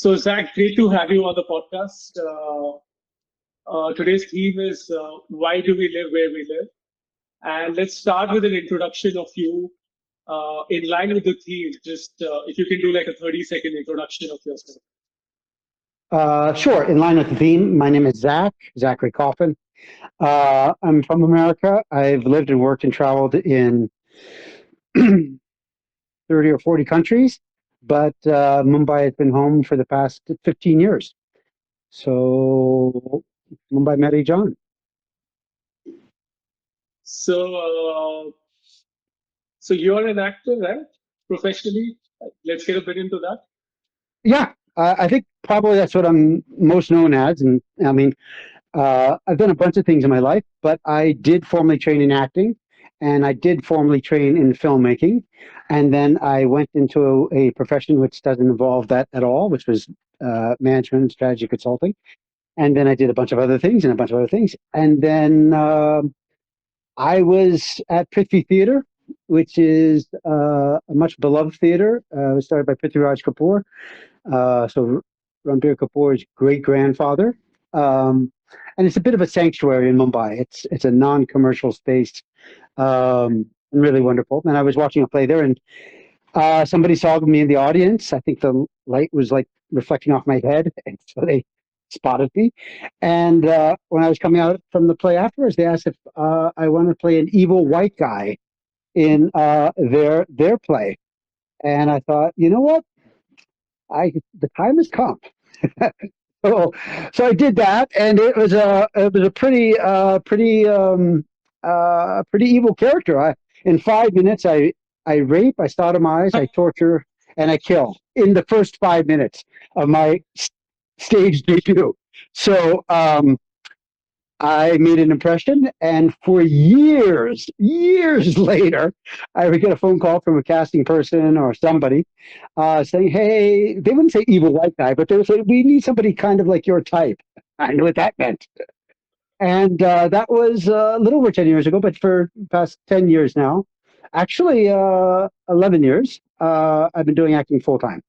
So, Zach, great to have you on the podcast. Today's theme is why do we live where we live? And let's start with an introduction of you in line with the theme. Just if you can do like a 30-second introduction of yourself. Sure. In line with the theme, my name is Zachary Coffin. I'm from America. I've lived and worked and traveled in 30 or 40 countries, but Mumbai has been home for the past 15 years. So Mumbai Mary John. So, so you're an actor, right? Professionally? Let's get a bit into that. Yeah, I think probably that's what I'm most known as. And I mean, I've done a bunch of things in my life, but I did formally train in acting and I did formally train in filmmaking. And then I went into a profession which doesn't involve that at all, which was management and strategy consulting. And then I did a bunch of other things and a bunch of other things. And then I was at Prithvi Theatre, which is a much beloved theater. It was started by Prithviraj Kapoor. So Ranbir Kapoor's great grandfather. And it's a bit of a sanctuary in Mumbai. It's a non-commercial space, and really wonderful. And I was watching a play there, and somebody saw me in the audience. I think the light was like reflecting off my head, and so they spotted me. And when I was coming out from the play afterwards, they asked if I wanted to play an evil white guy in their play. And I thought, you know what? The time has come. So I did that, and it was a pretty evil character. In 5 minutes, I rape, I sodomize, I torture, and I kill in the first 5 minutes of my stage debut. So I made an impression, and for years later, I would get a phone call from a casting person or somebody saying, "Hey," they wouldn't say evil white guy, but they would say, "We need somebody kind of like your type." I knew what that meant, and that was a little over 10 years ago. But for the past 10 years now, actually 11 years, I've been doing acting full time.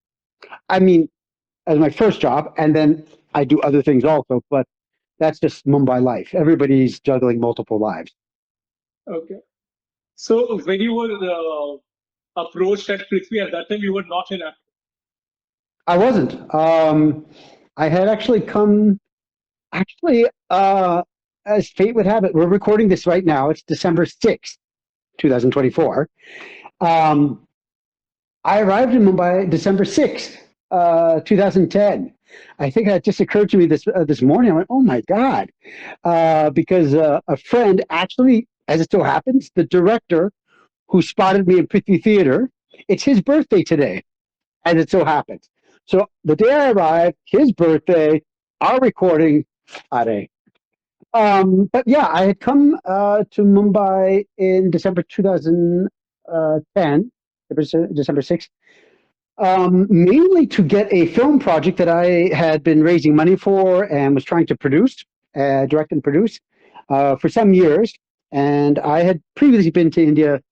I mean, as my first job, and then I do other things also, but that's just Mumbai life. Everybody's juggling multiple lives. Okay. So when you were approached at Prithvi at that time, you were not an actor. I wasn't. I had actually actually, as fate would have it, we're recording this right now. It's December 6th, 2024. I arrived in Mumbai December 6th, 2010. I think that just occurred to me this morning. I went, "Oh my God," because a friend actually, as it so happens, the director who spotted me in Prithvi Theatre, it's his birthday today, as it so happens. So the day I arrived, his birthday, our recording, arrre. But yeah, I had come to Mumbai in December 2010, December 6th, mainly to get a film project that I had been raising money for and was trying to produce, direct and produce, for some years. And I had previously been to India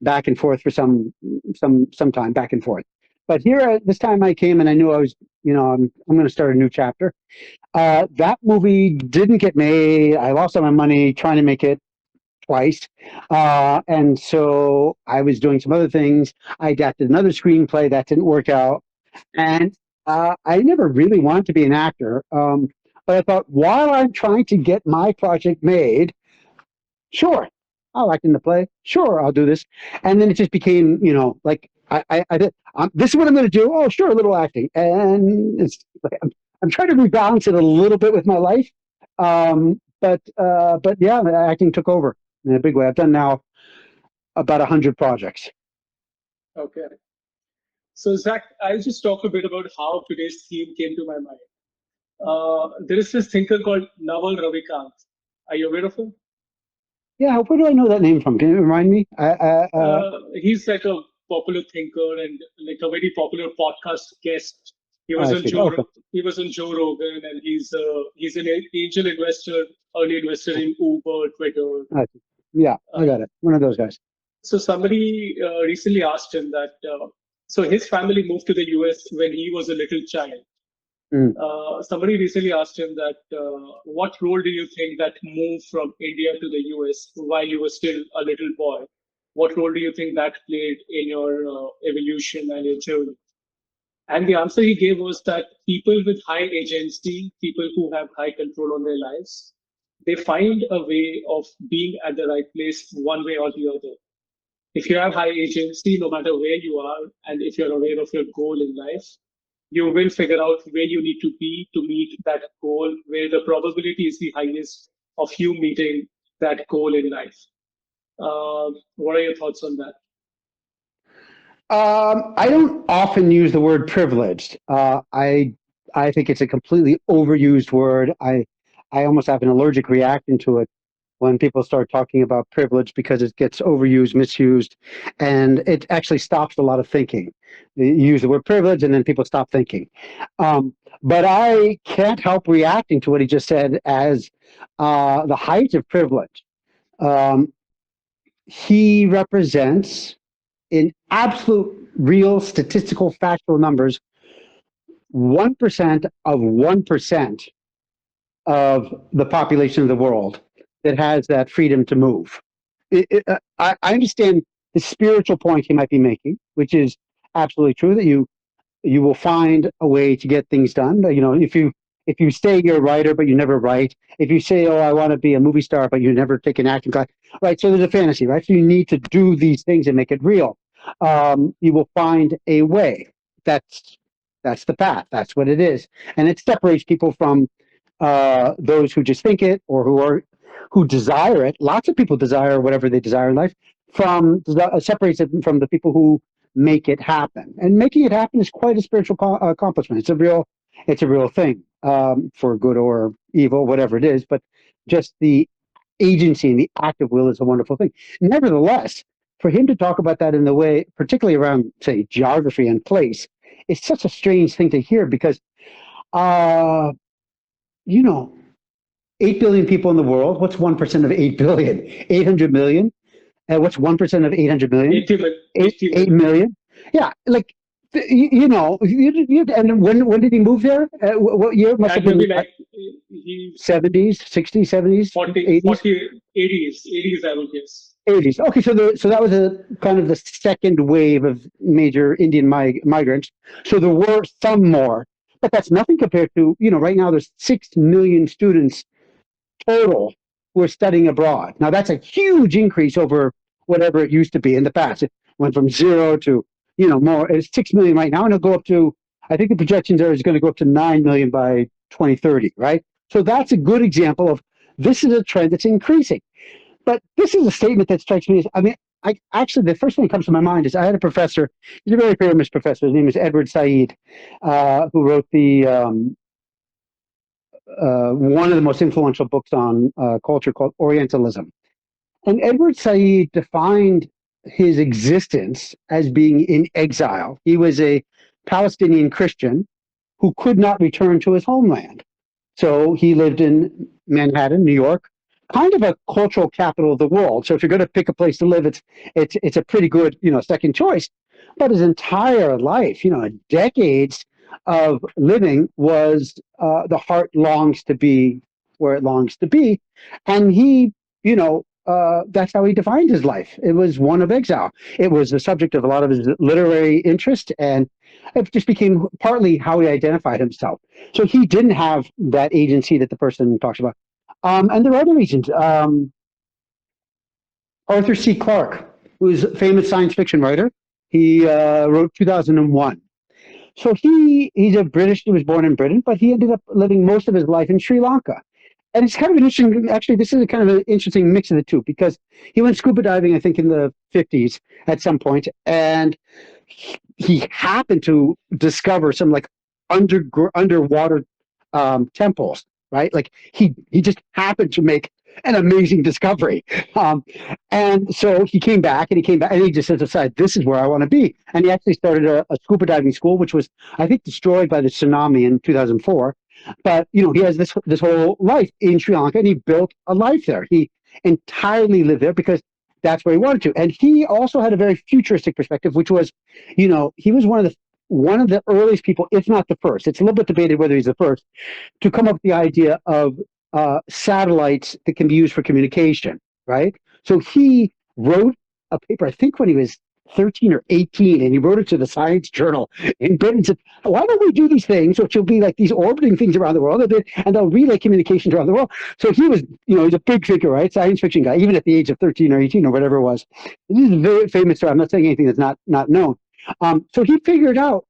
back and forth for some time, back and forth. But here, this time I came and I knew I was, I'm going to start a new chapter. That movie didn't get made. I lost all my money trying to make it twice. And so I was doing some other things. I adapted another screenplay that didn't work out. And I never really wanted to be an actor. But I thought, while I'm trying to get my project made, sure, I'll act in the play. Sure, I'll do this. And then it just became, like I did. This is what I'm going to do. Oh, sure, a little acting. And I'm trying to rebalance it a little bit with my life. But yeah, acting took over in a big way. I've done now about 100 projects. Okay. So Zach, I'll just talk a bit about how today's theme came to my mind. There is this thinker called Naval Ravikant. Are you aware of him? Yeah, where do I know that name from? Can you remind me? He's like a popular thinker and like a very popular podcast guest. He was I on see. Okay. He was on Joe Rogan, and he's an angel investor, early investor in Uber, Twitter. I see. Yeah, I got it. One of those guys. So somebody recently asked him that. So his family moved to the US when he was a little child, Mm. Somebody recently asked him that what role do you think that move from India to the US while you were still a little boy? What role do you think that played in your evolution and your journey? And the answer he gave was that people with high agency, people who have high control on their lives, they find a way of being at the right place one way or the other. If you have high agency, no matter where you are, and if you're aware of your goal in life, you will figure out where you need to be to meet that goal, where the probability is the highest of you meeting that goal in life. What are your thoughts on that? I don't often use the word privileged. I think it's a completely overused word. I almost have an allergic reaction to it when people start talking about privilege because it gets overused, misused, and it actually stops a lot of thinking. You use the word privilege, and then people stop thinking. But I can't help reacting to what he just said as the height of privilege. Um, he represents in absolute, real, statistical, factual numbers, 1% of 1% of the population of the world that has that freedom to move. I understand the spiritual point he might be making, which is absolutely true, that you will find a way to get things done. You know, if you say you're a writer but you never write, if you say, oh, I want to be a movie star but you never take an acting class, right? So there's a fantasy, right? So you need to do these things and make it real. You will find a way. That's that's the path. That's what it is, and it separates people from those who just think it or who desire it. Lots of people desire whatever they desire in life. Separates it from the people who make it happen. And making it happen is quite a spiritual accomplishment. It's a real thing, for good or evil, whatever it is. But just the agency and the act of will is a wonderful thing. Nevertheless, for him to talk about that in the way, particularly around, say, geography and place, it's such a strange thing to hear because, uh, you know, 8 billion people in the world. What's 1% of 8 billion? 800 million. What's 1% of 800 million? 8 million. Yeah, like and when did he move there? What year? Must have been Like 70s, 60s, 70s, 40, 40, 80s, I would guess. 80s. Okay, so that was a kind of the second wave of major Indian migrants. So there were some more, but that's nothing compared to, right now there's 6 million students total who are studying abroad. Now that's a huge increase over whatever it used to be in the past. It went from 0 to, more. It's 6 million right now, and it'll go up to, I think the projections are is going to go up to 9 million by 2030, right? So that's a good example of this is a trend that's increasing. But this is a statement that strikes me as, I mean, actually, the first thing that comes to my mind is I had a professor, he's a very famous professor, his name is Edward Said, who wrote one of the most influential books on culture called Orientalism. And Edward Said defined his existence as being in exile. He was a Palestinian Christian who could not return to his homeland. So he lived in Manhattan, New York, kind of a cultural capital of the world. So if you're going to pick a place to live, it's a pretty good, second choice. But his entire life, decades of living was the heart longs to be where it longs to be. And he, that's how he defined his life. It was one of exile. It was the subject of a lot of his literary interest, and it just became partly how he identified himself. So he didn't have that agency that the person talks about. And there are other reasons. Arthur C. Clarke, who's a famous science fiction writer, he wrote 2001. So he's a British, he was born in Britain, but he ended up living most of his life in Sri Lanka. And it's kind of an interesting, actually, this is a kind of an interesting mix of the two because he went scuba diving, I think, in the 50s at some point, and he happened to discover some like underwater temples, right? Like he just happened to make an amazing discovery. And so he came back and he just decided, this is where I want to be. And he actually started a scuba diving school, which was, I think, destroyed by the tsunami in 2004. But, he has this whole life in Sri Lanka, and he built a life there. He entirely lived there because that's where he wanted to. And he also had a very futuristic perspective, which was, he was one of the one of the earliest people, if not the first, it's a little bit debated whether he's the first, to come up with the idea of satellites that can be used for communication, right? So he wrote a paper, I think when he was 13 or 18, and he wrote it to the Science Journal in Britain and said, why don't we do these things, which will be like these orbiting things around the world, and they'll relay communications around the world. So he was, he's a big figure, right? Science fiction guy, even at the age of 13 or 18 or whatever it was. This is a very famous story. I'm not saying anything that's not known. So he figured out,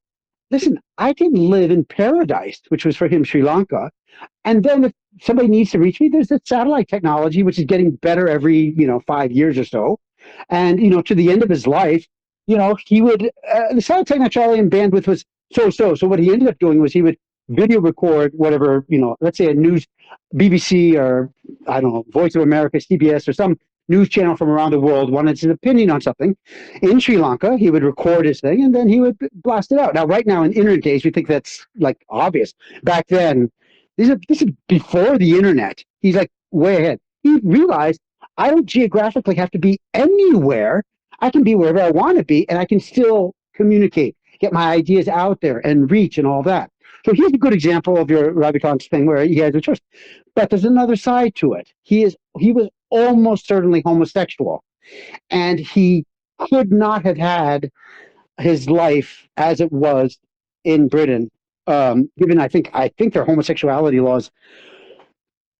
listen, I can live in paradise, which was for him Sri Lanka. And then if somebody needs to reach me, there's this satellite technology, which is getting better every, 5 years or so. And, to the end of his life, he would, the satellite technology and bandwidth was so. So what he ended up doing was he would video record whatever, let's say a news, BBC or, I don't know, Voice of America, CBS or some news channel from around the world wanted his opinion on something. In Sri Lanka, he would record his thing and then he would blast it out. Now, right now in internet days, we think that's like obvious. Back then, this is before the internet. He's like way ahead. He realized I don't geographically have to be anywhere. I can be wherever I want to be, and I can still communicate, get my ideas out there and reach and all that. So here's a good example of your Ravikant's thing where he has a choice. But there's another side to it. He was almost certainly homosexual, and he could not have had his life as it was in Britain, given I think their homosexuality laws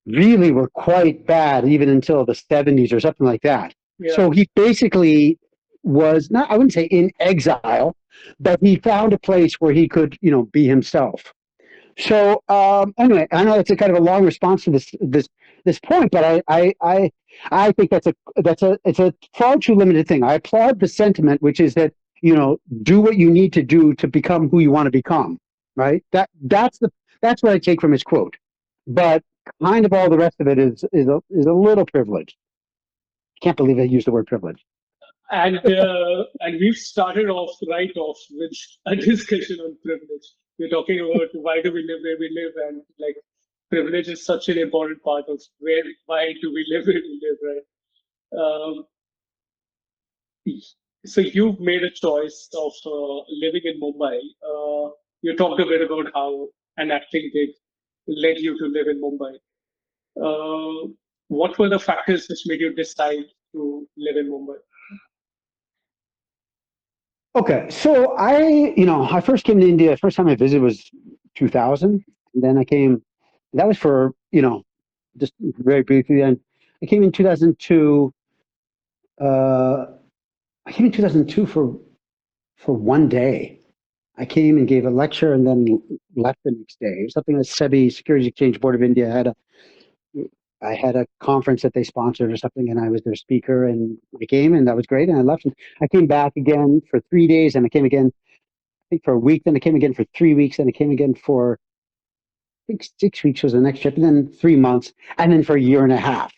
really were quite bad even until the 70s or something like that. Yeah. So he basically was not, I wouldn't say in exile, but he found a place where he could, be himself. So anyway, I know it's a kind of a long response to this point, but I think it's a far too limited thing. I applaud the sentiment, which is that do what you need to do to become who you want to become. Right. That's what I take from his quote. But kind of all the rest of it is a little privileged. Can't believe I used the word privilege. And we've started off with a discussion on privilege. We're talking about why do we live where we live, and like privilege is such an important part of why do we live where we live, right? So you've made a choice of living in Mumbai. You talked a bit about how an acting gig led you to live in Mumbai. What were the factors which made you decide to live in Mumbai? Okay, so I first came to India. First time I visited was 2000, and then I came. That was for just very briefly. And I came in 2002. I came in 2002 for one day. I came and gave a lecture and then left the next day. It was something that SEBI, Securities Exchange Board of India, I had a conference that they sponsored or something, and I was their speaker, and I came, and that was great, and I left. And I came back again for 3 days, and I came again, I think, for a week, then I came again for 3 weeks, and I came again for, I think, 6 weeks was the next trip, and then 3 months, and then for a year and a half.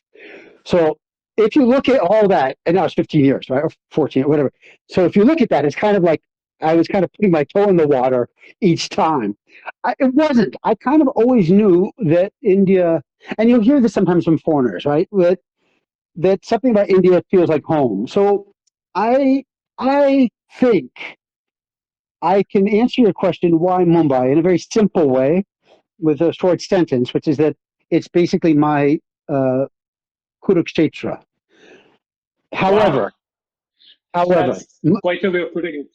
So if you look at all that, and now it's 15 years, right, or 14, or whatever. So if you look at that, it's kind of like I was kind of putting my toe in the water each time. It wasn't. I kind of always knew that India, and you'll hear this sometimes from foreigners, right? That something about India feels like home. So I think I can answer your question, why Mumbai, in a very simple way, with a short sentence, which is that it's basically my Kurukshetra. However, That's quite a way of putting it.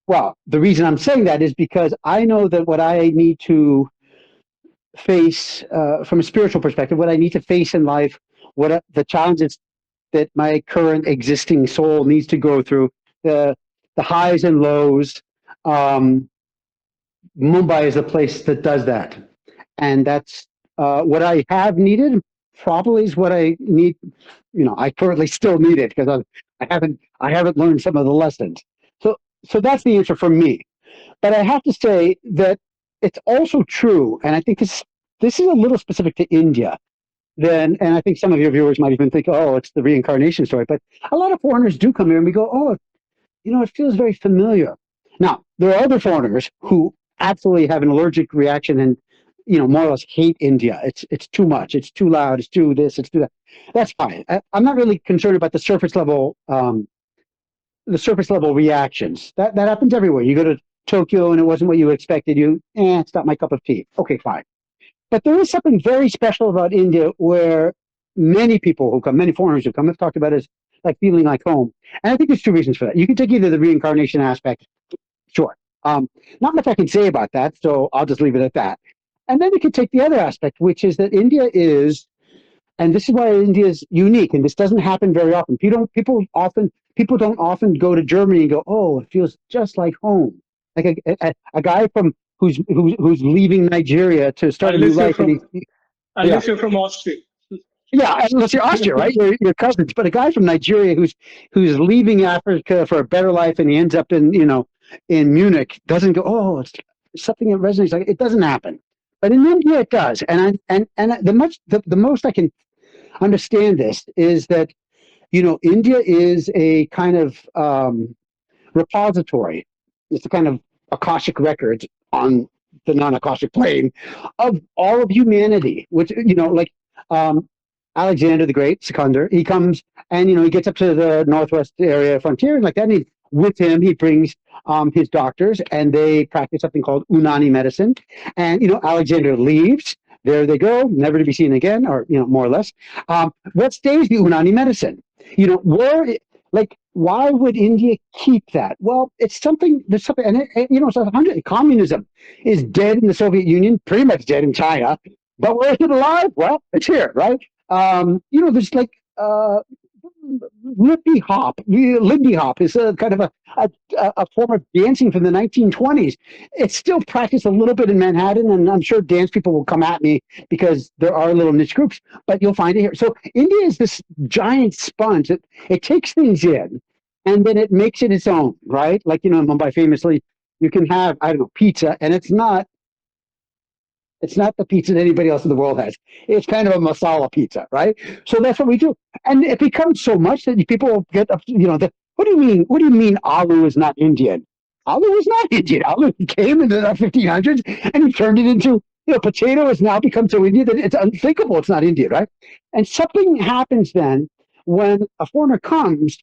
Well, the reason I'm saying that is because I know that what I need to face from a spiritual perspective, what I need to face in life, what the challenges that my current existing soul needs to go through, the highs and lows. Mumbai is a place that does that, and that's what I have needed. Probably is what I need. I currently still need it because I haven't learned some of the lessons. So that's the answer for me. But I have to say that it's also true, and I think this is a little specific to India. And I think some of your viewers might even think, oh, it's the reincarnation story. But a lot of foreigners do come here and we go, oh, it feels very familiar. Now, there are other foreigners who absolutely have an allergic reaction and, more or less hate India. It's too much. It's too loud. It's too this. It's too that. That's fine. I'm not really concerned about the surface level reactions. That happens everywhere. You go to Tokyo and it wasn't what you expected, it's not my cup of tea. Okay, fine. But there is something very special about India where many people who come, many foreigners who come, have talked about it as like feeling like home. And I think there's two reasons for that. You can take either the reincarnation aspect, sure. Not much I can say about that, so I'll just leave it at that. And then you can take the other aspect, which is that India is, and this is why India is unique, and this doesn't happen very often. People don't often go to Germany and go, oh, it feels just like home. Like a guy from who's leaving Nigeria to start a new Unless you're life, and from yeah, unless you're from Austria. yeah, unless you're Austria, right? You're cousins. But a guy from Nigeria who's leaving Africa for a better life and he ends up in Munich doesn't go, oh, it's something that resonates. Like it doesn't happen. But in India it does. And the most I can understand this is that India is a kind of repository. It's a kind of Akashic records on the non-Akashic plane of all of humanity, which like um, Alexander the Great, Seconder, he comes and he gets up to the northwest area frontier and like that. And with him, he brings his doctors, and they practice something called Unani medicine. And Alexander leaves. There they go, never to be seen again, or more or less. What stays the Unani medicine? Where like why would India keep that? Well, it's something. There's something, and it's 100. Communism is dead in the Soviet Union, pretty much dead in China. But where is it alive? Well, it's here, right? There's like Lindy Hop is a kind of a form of dancing from the 1920s. It's still practiced a little bit in Manhattan, and I'm sure dance people will come at me because there are little niche groups, but you'll find it here. So India is this giant sponge. It takes things in, and then it makes it its own, right? Like, Mumbai famously, you can have, I don't know, pizza, and it's not the pizza that anybody else in the world has. It's kind of a masala pizza, right? So that's what we do, and it becomes so much that people get up. What do you mean? What do you mean? Aloo is not Indian. Aloo is not Indian. Aloo came in the 1500s and he turned it into. Potato has now become so Indian that it's unthinkable. It's not Indian, right? And something happens then when a foreigner comes.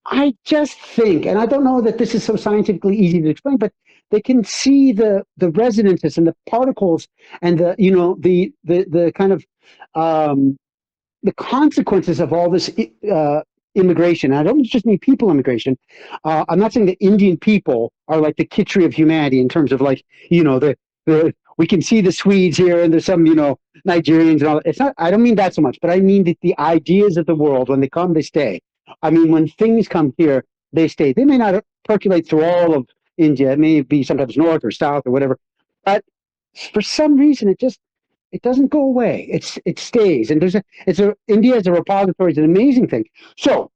I just think, and I don't know that this is so scientifically easy to explain, but they can see the resonances and the particles and the kind of the consequences of all this immigration. And I don't just mean people immigration. I'm not saying that Indian people are like the Kitchery of humanity in terms of like the we can see the Swedes here and there's some Nigerians and all. It's not. I don't mean that so much, but I mean that the ideas of the world, when they come, they stay. I mean, when things come here, they stay. They may not percolate through all of India. It may be sometimes north or south or whatever, but for some reason, it doesn't go away. It stays, and India as a repository is an amazing thing. So,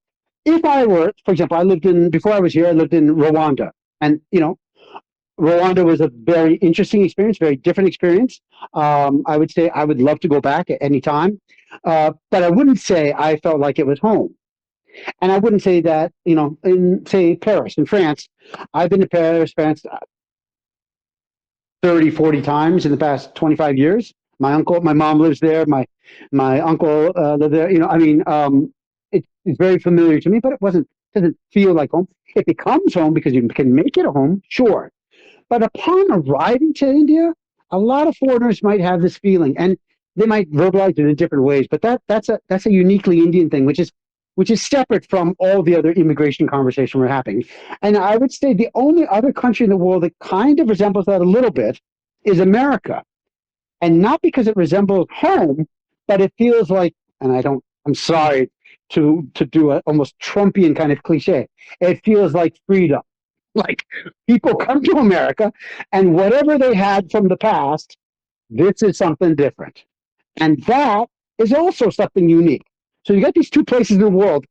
if I were, for example, before I was here, I lived in Rwanda, and Rwanda was a very interesting experience, very different experience. I would say I would love to go back at any time, but I wouldn't say I felt like it was home. And I wouldn't say that, in, say, Paris, in France. I've been to Paris, France 30, 40 times in the past 25 years. My mom lives there. My uncle lived there. It's very familiar to me, but doesn't feel like home. It becomes home because you can make it a home, sure. But upon arriving to India, a lot of foreigners might have this feeling, and they might verbalize it in different ways. But that's a uniquely Indian thing, which is separate from all the other immigration conversation we're having. And I would say the only other country in the world that kind of resembles that a little bit is America. And not because it resembles home, but it feels like, and I'm sorry to do an almost Trumpian kind of cliche, it feels like freedom. Like people come to America and whatever they had from the past, this is something different. And that is also something unique. So you got these two places in the world.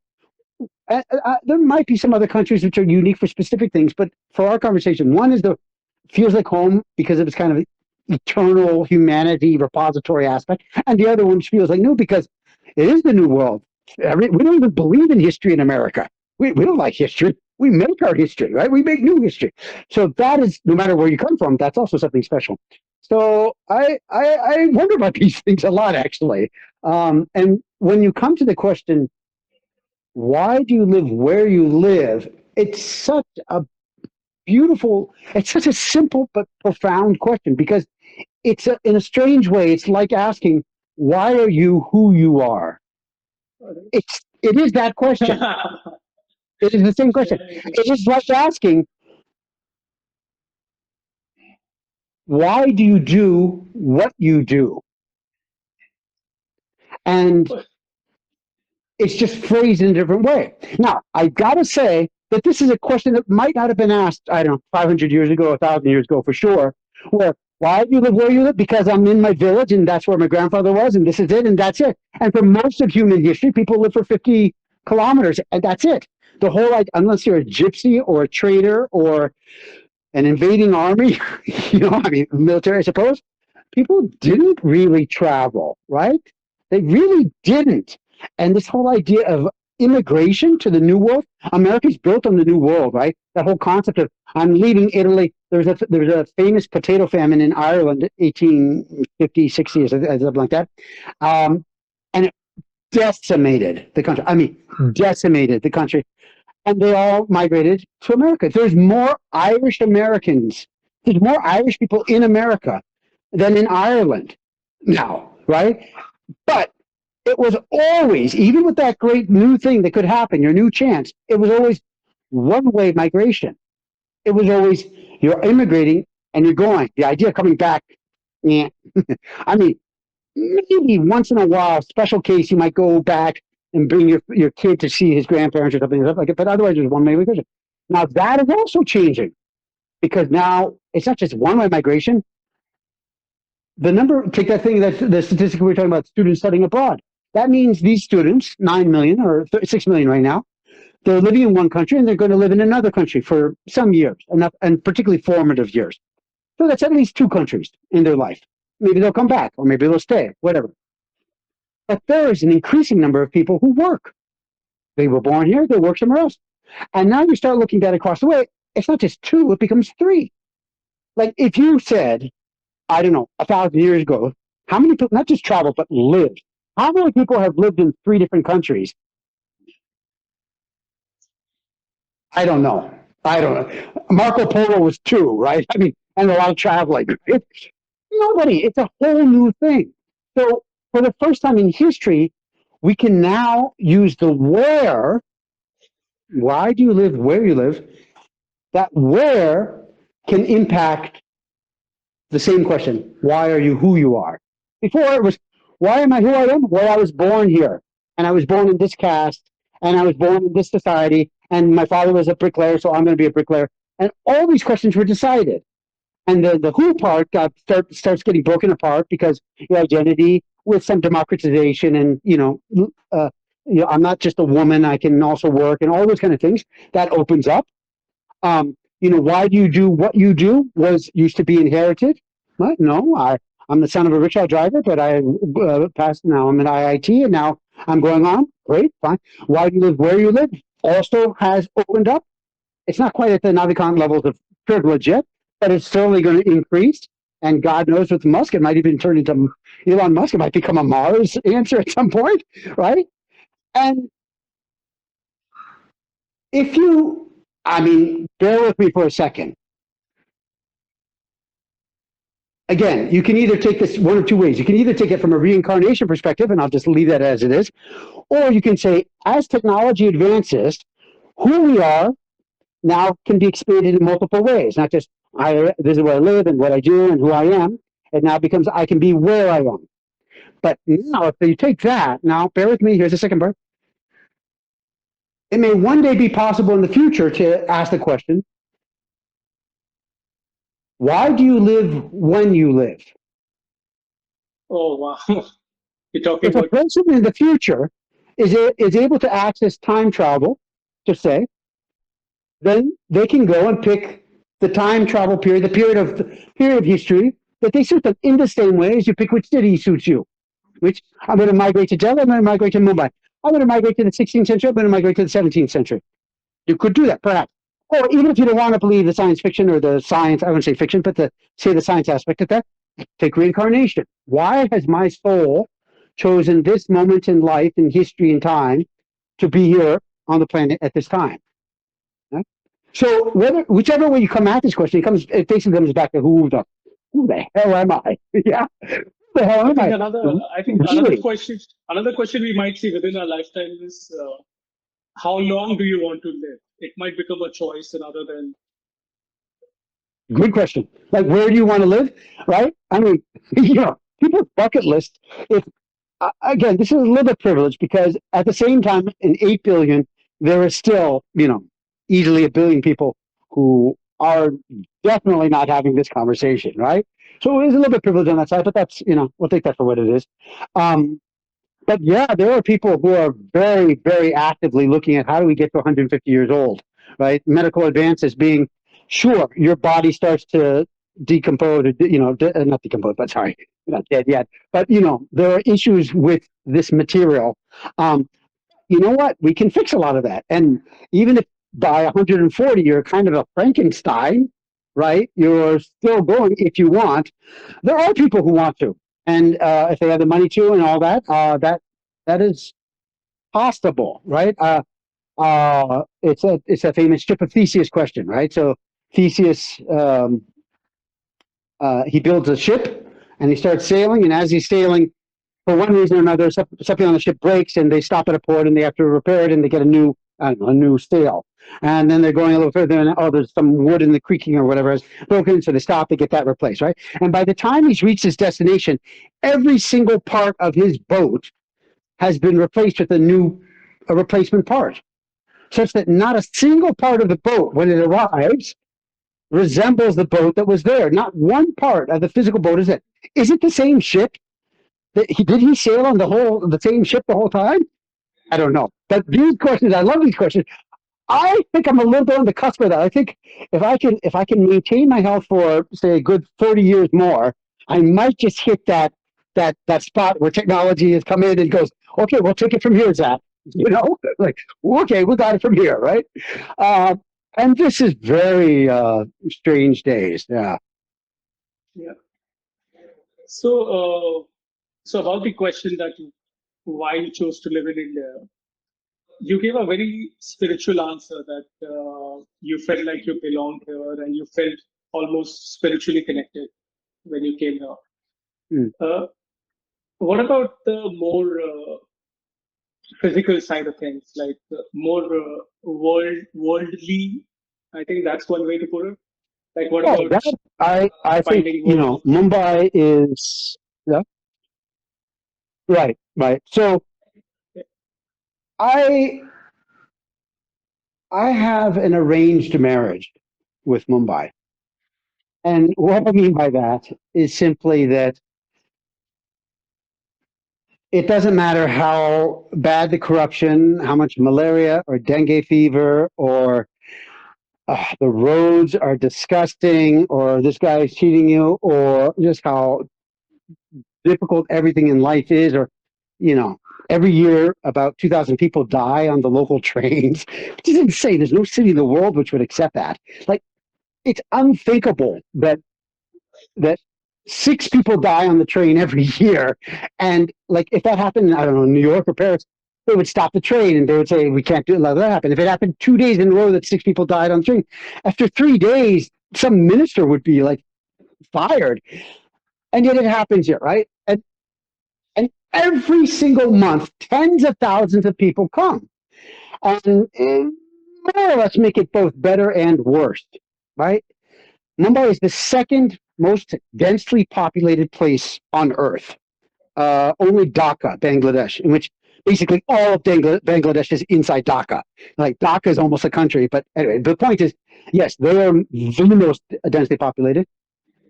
There might be some other countries which are unique for specific things, but for our conversation, one is the feels like home because of its kind of eternal humanity repository aspect, and the other one feels like new because it is the new world. We don't even believe in history in America. We don't like history. We make our history, right? We make new history. So that is, no matter where you come from, that's also something special. So I wonder about these things a lot, actually. And when you come to the question, why do you live where you live? It's such a beautiful, it's such a simple but profound question because in a strange way, it's like asking, why are you who you are? It is that question. It is the same question. It is like asking, why do you do what you do? And it's just phrased in a different way. Now, I've got to say that this is a question that might not have been asked, I don't know, 500 years ago, 1,000 years ago for sure, where, why do you live where you live? Because I'm in my village and that's where my grandfather was and this is it and that's it. And for most of human history, people live for 50 kilometers and that's it. The whole, like, unless you're a gypsy or a trader or an invading army, I mean, military, I suppose, people didn't really travel, right? They really didn't. And this whole idea of immigration to the New World, America's built on the New World, right? That whole concept of I'm leaving Italy. There was a famous potato famine in Ireland, 1850, 60, or something like that. And it decimated the country. I mean, decimated the country. And they all migrated to America. There's more Irish Americans. There's more Irish people in America than in Ireland now, right? But it was always, even with that great new thing that could happen, your new chance, it was always one-way migration. It was always you're immigrating and you're going. The idea of coming back, yeah. I mean, maybe once in a while, special case, you might go back and bring your kid to see his grandparents or something like that. But otherwise, there's one-way migration. Now, that is also changing because now it's not just one-way migration. The number, take that thing, that the statistic we were talking about, students studying abroad. That means these students, 9 million or 6 million right now, they're living in one country and they're going to live in another country for some years, and particularly formative years. So that's at least two countries in their life. Maybe they'll come back or maybe they'll stay, whatever. But there is an increasing number of people who work. They were born here, they work somewhere else. And now you start looking at it across the way, it's not just two, it becomes three. Like if you said, I don't know, 1,000 years ago, how many people, not just traveled, but lived? How many people have lived in 3 different countries? I don't know. I don't know. Marco Polo was 2, right? I mean, and a lot of traveling. Nobody. It's a whole new thing. So for the first time in history, we can now use the where. Why do you live where you live? That where can impact the same question. Why are you who you are? Before it was, why am I who I am? Well, I was born here, and I was born in this caste, and I was born in this society, and my father was a bricklayer, so I'm going to be a bricklayer. And all these questions were decided. And the who part starts getting broken apart because your identity with some democratization and, I'm not just a woman, I can also work and all those kind of things. That opens up. Why do you do what you do used to be inherited. What? No, I'm the son of a rickshaw driver, but I passed, now I'm at IIT and now I'm going on. Great, fine. Why do you live where you live? Also has opened up. It's not quite at the Navikant levels of privilege yet, but it's certainly going to increase. And God knows with Musk, it might even turn into Elon Musk. It might become a Mars answer at some point, right? And bear with me for a second. Again, you can either take this one of two ways. You can either take it from a reincarnation perspective, and I'll just leave that as it is, or you can say, as technology advances, who we are now can be expanded in multiple ways, not just this is where I live and what I do and who I am. It now becomes I can be where I am. But now, if you take that, now bear with me, here's the second part. It may one day be possible in the future to ask the question, why do you live when you live? Oh, wow. You're talking If a person in the future is able to access time travel, to say, then they can go and pick the time travel period, the period of history that they suit them in the same way as you pick which city suits you. Which I'm going to migrate to Delhi, I'm going to migrate to Mumbai. I'm going to migrate to the 16th century, I'm going to migrate to the 17th century. You could do that, perhaps. Or even if you don't want to believe the science fiction or the science, I wouldn't say fiction, but say the science aspect of that, take reincarnation. Why has my soul chosen this moment in life, in history and time, to be here on the planet at this time? Right? So whichever way you come at this question, it basically comes back to who the hell am I? Yeah, who the hell I am think I? another I think Really, another question we might see within our lifetime is how long do you want to live? It might become a choice rather than good question. Like, where do you want to live? Right? I mean, people's bucket list. If again, this is a little bit privileged because at the same time, in 8 billion, there is still, easily a billion people who are definitely not having this conversation, right? So it is a little bit privileged on that side, but that's, we'll take that for what it is. Um, but yeah, there are people who are very, very actively looking at how do we get to 150 years old, right? Medical advances being, sure, your body starts to decompose, not decompose, but sorry, you're not dead yet. But, there are issues with this material. Um, you know what? We can fix a lot of that. And even if by 140 you're kind of a Frankenstein, right? You're still going if you want. There are people who want to, and if they have the money to, and all that, that is possible, right? It's a famous ship of Theseus question, right? So Theseus, he builds a ship and he starts sailing, and as he's sailing, for one reason or another, something on the ship breaks, and they stop at a port, and they have to repair it, and they get a new, I don't know, a new sail. And then they're going a little further, and there's some wood in the creaking or whatever is broken, so they stop, they get that replaced, right? And by the time he's reached his destination, every single part of his boat has been replaced with a replacement part, such that not a single part of the boat, when it arrives, resembles the boat that was there. Not one part of the physical boat is it. Is it the same ship? Did he sail on the same ship the whole time? I don't know. But these questions, I love these questions. I think I'm a little bit on the cusp of that. I think if I can maintain my health for say a good 30 years more, I might just hit that spot where technology has come in and goes, okay, we'll take it from here, Zach. Like, okay, we got it from here, right? Uh, and this is very strange days. Yeah. yeah. So so about the question that why you chose to live in India, you gave a very spiritual answer that you felt like you belonged here and you felt almost spiritually connected when you came here. Mm. Uh, what about the more physical side of things, like more worldly? I think that's one way to put it. Like, what Oh, about that I think finding work? Mumbai is, yeah, right, right. So I I have an arranged marriage with Mumbai. And what I mean by that is simply that it doesn't matter how bad the corruption, how much malaria or dengue fever, or the roads are disgusting, or this guy is cheating you, or just how difficult everything in life is, or, you know, every year about 2,000 people die on the local trains, which is insane. There's no city in the world which would accept that. Like, it's unthinkable that six people die on the train every year. And like, if that happened, I don't know, in New York or Paris, they would stop the train and they would say, we can't do it, let that happen. If it happened 2 days in a row that six people died on the train, after 3 days, some minister would be like fired. And yet it happens here, right? And every single month, tens of thousands of people come. And more or less make it both better and worse, right? Mumbai is the second most densely populated place on earth. Only Dhaka, Bangladesh, in which basically all of Bangladesh is inside Dhaka. Like, Dhaka is almost a country, but anyway, the point is, yes, they are the most densely populated.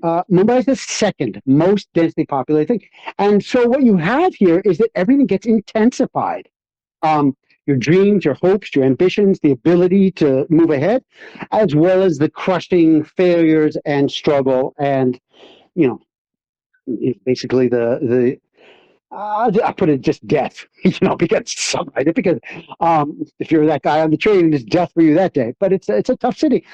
Mumbai is the second most densely populated thing. And so what you have here is that everything gets intensified. Um, your dreams, your hopes, your ambitions, the ability to move ahead, as well as the crushing failures and struggle, and you basically I put it just death, because if you're that guy on the train, it's death for you that day. But it's a tough city.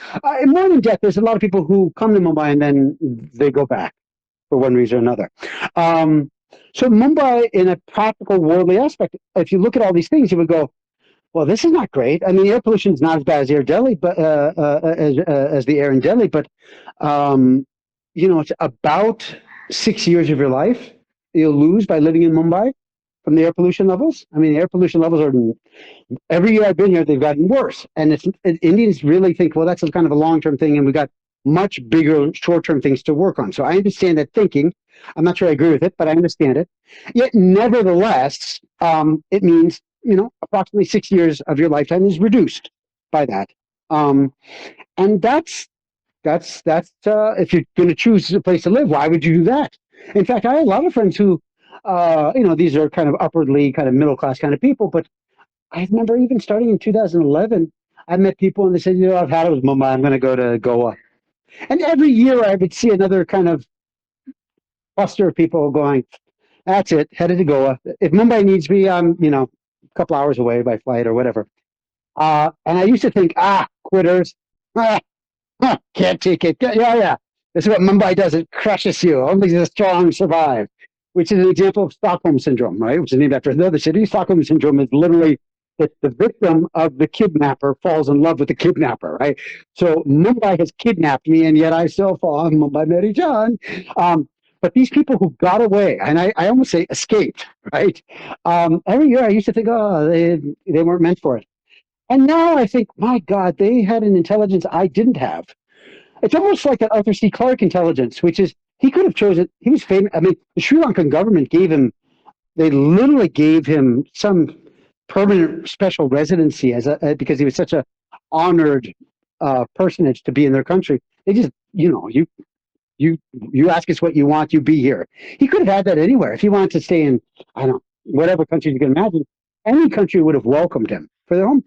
More than death, there's a lot of people who come to Mumbai and then they go back for one reason or another. Um, so Mumbai, in a practical, worldly aspect, if you look at all these things, you would go, well, this is not great. I mean, air pollution is not as bad as air Delhi, but as the air in Delhi, but um, it's about 6 years of your life you'll lose by living in Mumbai from the air pollution levels. I mean, the air pollution levels are every year I've been here, they've gotten worse, and Indians really think, well, that's a kind of a long-term thing, and we got much bigger short-term things to work on. So I understand that thinking. I'm not sure I agree with it, but I understand it. Yet, nevertheless, it means approximately 6 years of your lifetime is reduced by that, and that's if you're going to choose a place to live, why would you do that? In fact, I have a lot of friends who, these are kind of upwardly kind of middle class kind of people, but I remember even starting in 2011, I met people and they said, I've had it with Mumbai. I'm going to go to Goa. And every year I would see another kind of cluster of people going, that's it, headed to Goa. If Mumbai needs me, I'm, a couple hours away by flight or whatever. And I used to think, quitters, can't take it. Yeah, yeah. This is what Mumbai does. It crushes you. Only the strong survive, which is an example of Stockholm syndrome, right? Which is named after another city. Stockholm syndrome is literally that the victim of the kidnapper falls in love with the kidnapper, right? So Mumbai has kidnapped me, and yet I still fall in Mumbai Mary John. But these people who got away, and I almost say escaped, right? Every year I used to think, they weren't meant for it. And now I think, my God, they had an intelligence I didn't have. It's almost like an Arthur C. Clarke intelligence, which is he could have chosen. He was famous. I mean, the Sri Lankan government gave him. They literally gave him some permanent special residency because he was such a honored personage to be in their country. They just, you ask us what you want, you be here. He could have had that anywhere if he wanted to stay in, I don't know, whatever country you can imagine. Any country would have welcomed him for their home.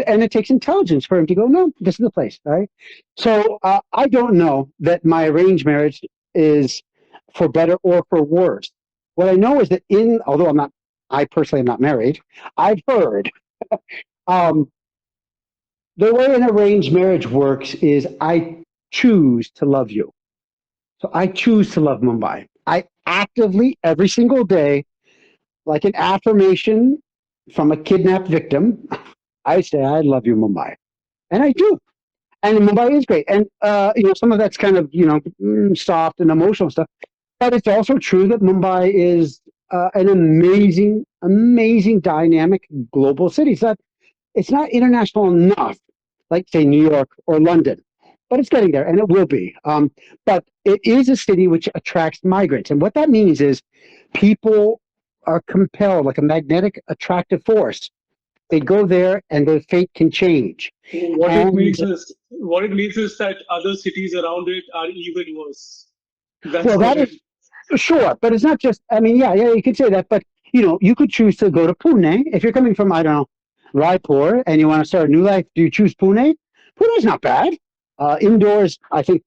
And it takes intelligence for him to go, no, this is the place, right? So I don't know that my arranged marriage is for better or for worse. What I know is that although I personally am not married, I've heard um, the way an arranged marriage works is I choose to love you. So I choose to love Mumbai. I actively, every single day, like an affirmation from a kidnapped victim, I say, I love you, Mumbai. And I do. And Mumbai is great. And, some of that's kind of, soft and emotional stuff. But it's also true that Mumbai is an amazing, amazing, dynamic global city. It's not international enough, like, say, New York or London, but it's getting there, and it will be. But it is a city which attracts migrants. And what that means is people are compelled, like a magnetic attractive force. They go there and their fate can change. And What it means is that other cities around it are even worse. That's well, what that it. is sure, but it's not just. I mean, yeah, you could say that, but you could choose to go to Pune if you're coming from, I don't know, Raipur, and you want to start a new life. Do you choose Pune? Pune is not bad. Indoors, I think,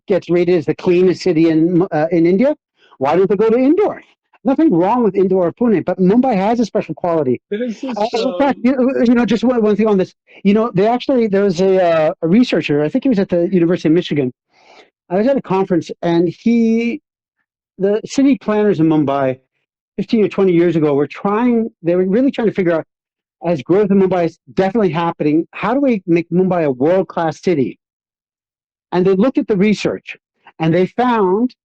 gets rated as the cleanest city in India. Why don't they go to Indore? Nothing wrong with Indore or Pune, but Mumbai has a special quality. There is this. In fact, just one thing on this. There was a researcher. I think he was at the University of Michigan. I was at a conference, and the city planners in Mumbai 15 or 20 years ago they were really trying to figure out, as growth in Mumbai is definitely happening, how do we make Mumbai a world-class city? And they looked at the research, and they found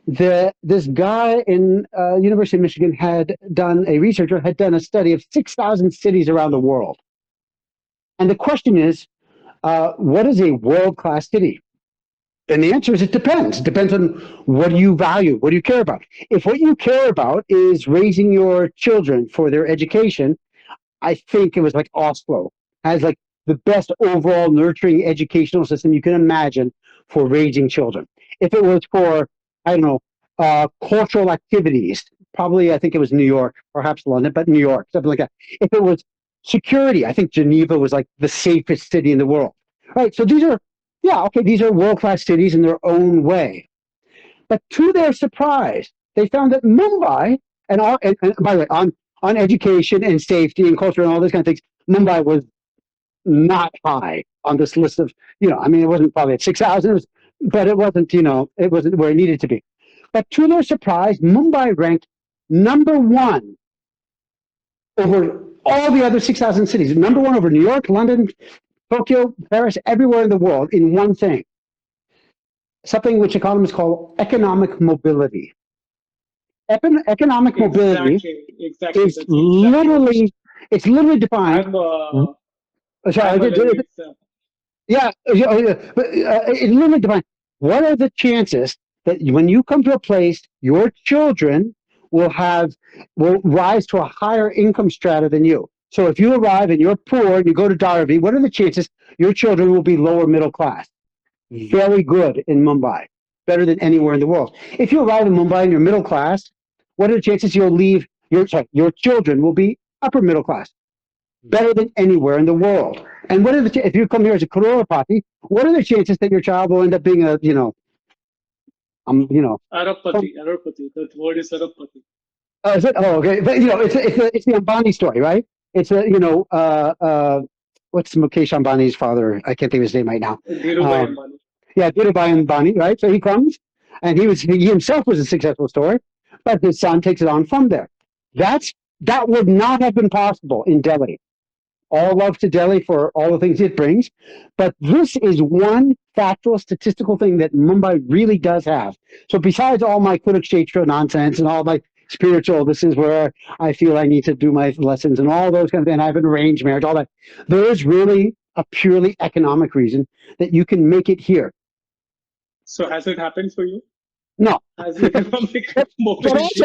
that this guy in University of Michigan had done a study of 6,000 cities around the world. And the question is, what is a world-class city? And the answer is it depends. It depends on what do you value, what do you care about. If what you care about is raising your children for their education, I think it was like Oslo has like the best overall nurturing educational system you can imagine for raising children. If it was for, I don't know, cultural activities, probably I think it was New York, perhaps London, but New York, something like that. If it was security, I think Geneva was like the safest city in the world. Right. So these are world-class cities in their own way. But to their surprise, they found that Mumbai, and by the way, on education and safety and culture and all these kind of things, Mumbai was not high on this list of, I mean, it wasn't probably at 6,000, but it wasn't, it wasn't where it needed to be. But to their surprise, Mumbai ranked number one over all the other 6,000 cities. Number one over New York, London, Tokyo, Paris, everywhere in the world in one thing. Something which economists call economic mobility. Economic mobility Exactly. is That's exactly what literally, it's literally defined. I'm. Sorry, I'm a living example. yeah, but it's literally defined. What are the chances that when you come to a place, your children will rise to a higher income strata than you? So if you arrive and you're poor and you go to Dharavi, what are the chances your children will be lower middle class? Very good in Mumbai, better than anywhere in the world. If you arrive in Mumbai and you're middle class, what are the chances you'll leave your children will be upper middle class? Better than anywhere in the world. And what are if you come here as a crorepati, what are the chances that your child will end up being a Arabpati. Arabpati. That word is Arabpati. is it? Oh, okay. But it's the Ambani story, right? It's a what's Mukesh Ambani's father? I can't think of his name right now. Dhirubhai Ambani. Yeah, Dhirubhai Ambani, right? So he comes, and he himself was a successful story, but his son takes it on from there. That would not have been possible in Delhi. All love to Delhi for all the things it brings, but this is one factual statistical thing that Mumbai really does have. So besides all my Kurukshetra nonsense and all my spiritual, this is where I feel I need to do my lessons and all those kind of things. I have an arranged marriage, all that. There is really a purely economic reason that you can make it here. So has it happened for you? No. Has the economic mobility?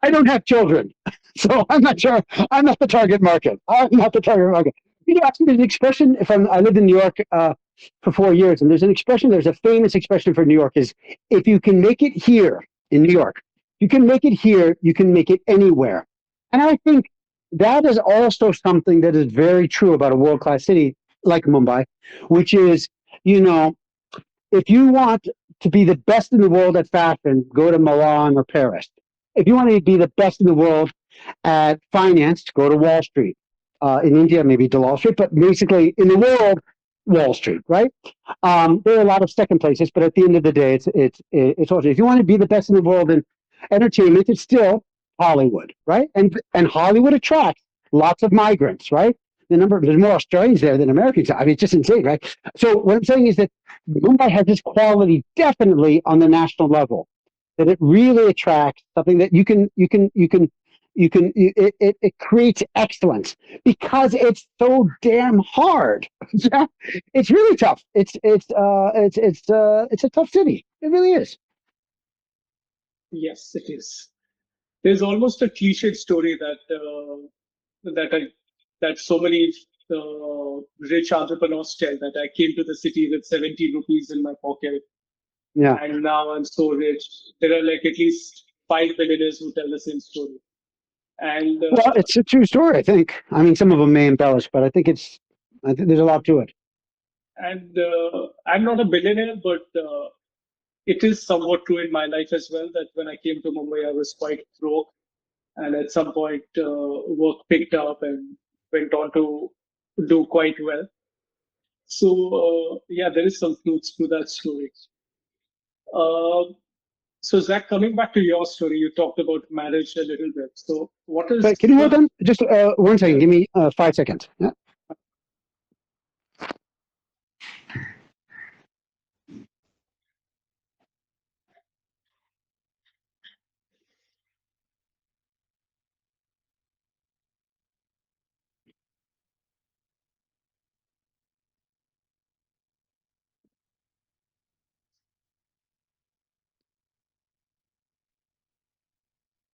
I don't have children, so I'm not sure. I'm not the target market. I'm not the target market. Actually, there's an expression from, I lived in New York for 4 years, and there's a famous expression for New York is, if you can make it here in New York, you can make it here, you can make it anywhere. And I think that is also something that is very true about a world-class city like Mumbai, which is, if you want to be the best in the world at fashion, go to Milan or Paris. If you want to be the best in the world at finance, go to Wall Street. In India, maybe to Wall Street, but basically in the world, Wall Street, right? There are a lot of second places, but at the end of the day, it's also, if you want to be the best in the world in entertainment, it's still Hollywood, right? And Hollywood attracts lots of migrants, right? There's more Australians there than Americans. I mean, it's just insane, right? So what I'm saying is that Mumbai has this quality definitely on the national level, that it really attracts something that it creates excellence because it's so damn hard. It's really tough. It's a tough city. It really is. Yes, it is. There's almost a cliched story that so many rich entrepreneurs tell, that I came to the city with 70 rupees in my pocket, Yeah. and now I'm so rich. There are like at least 5 billionaires who tell the same story. And well, it's a true story, I think. I mean, some of them may embellish, but I think there's a lot to it. And I'm not a billionaire, but it is somewhat true in my life as well, that when I came to Mumbai, I was quite broke. And at some point, work picked up and went on to do quite well. So, yeah, there is some truth to that story. Uh, so, Zach, coming back to your story, you talked about marriage a little bit. So, what is But can you hold on just 1 second? Give me 5 seconds. Yeah.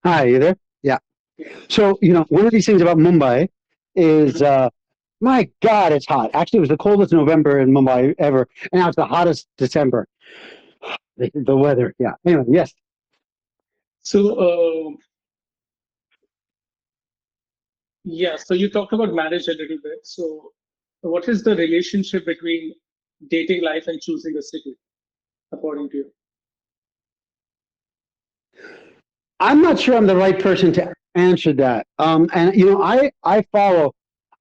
Hi, you there? Yeah. So, one of these things about Mumbai is, my God, it's hot. Actually, it was the coldest November in Mumbai ever, and now it's the hottest December. The weather, yeah. Anyway, yes. so? Yeah, so you talked about marriage a little bit. So, what is the relationship between dating life and choosing a city, according to you? I'm not sure I'm the right person to answer that. And I follow.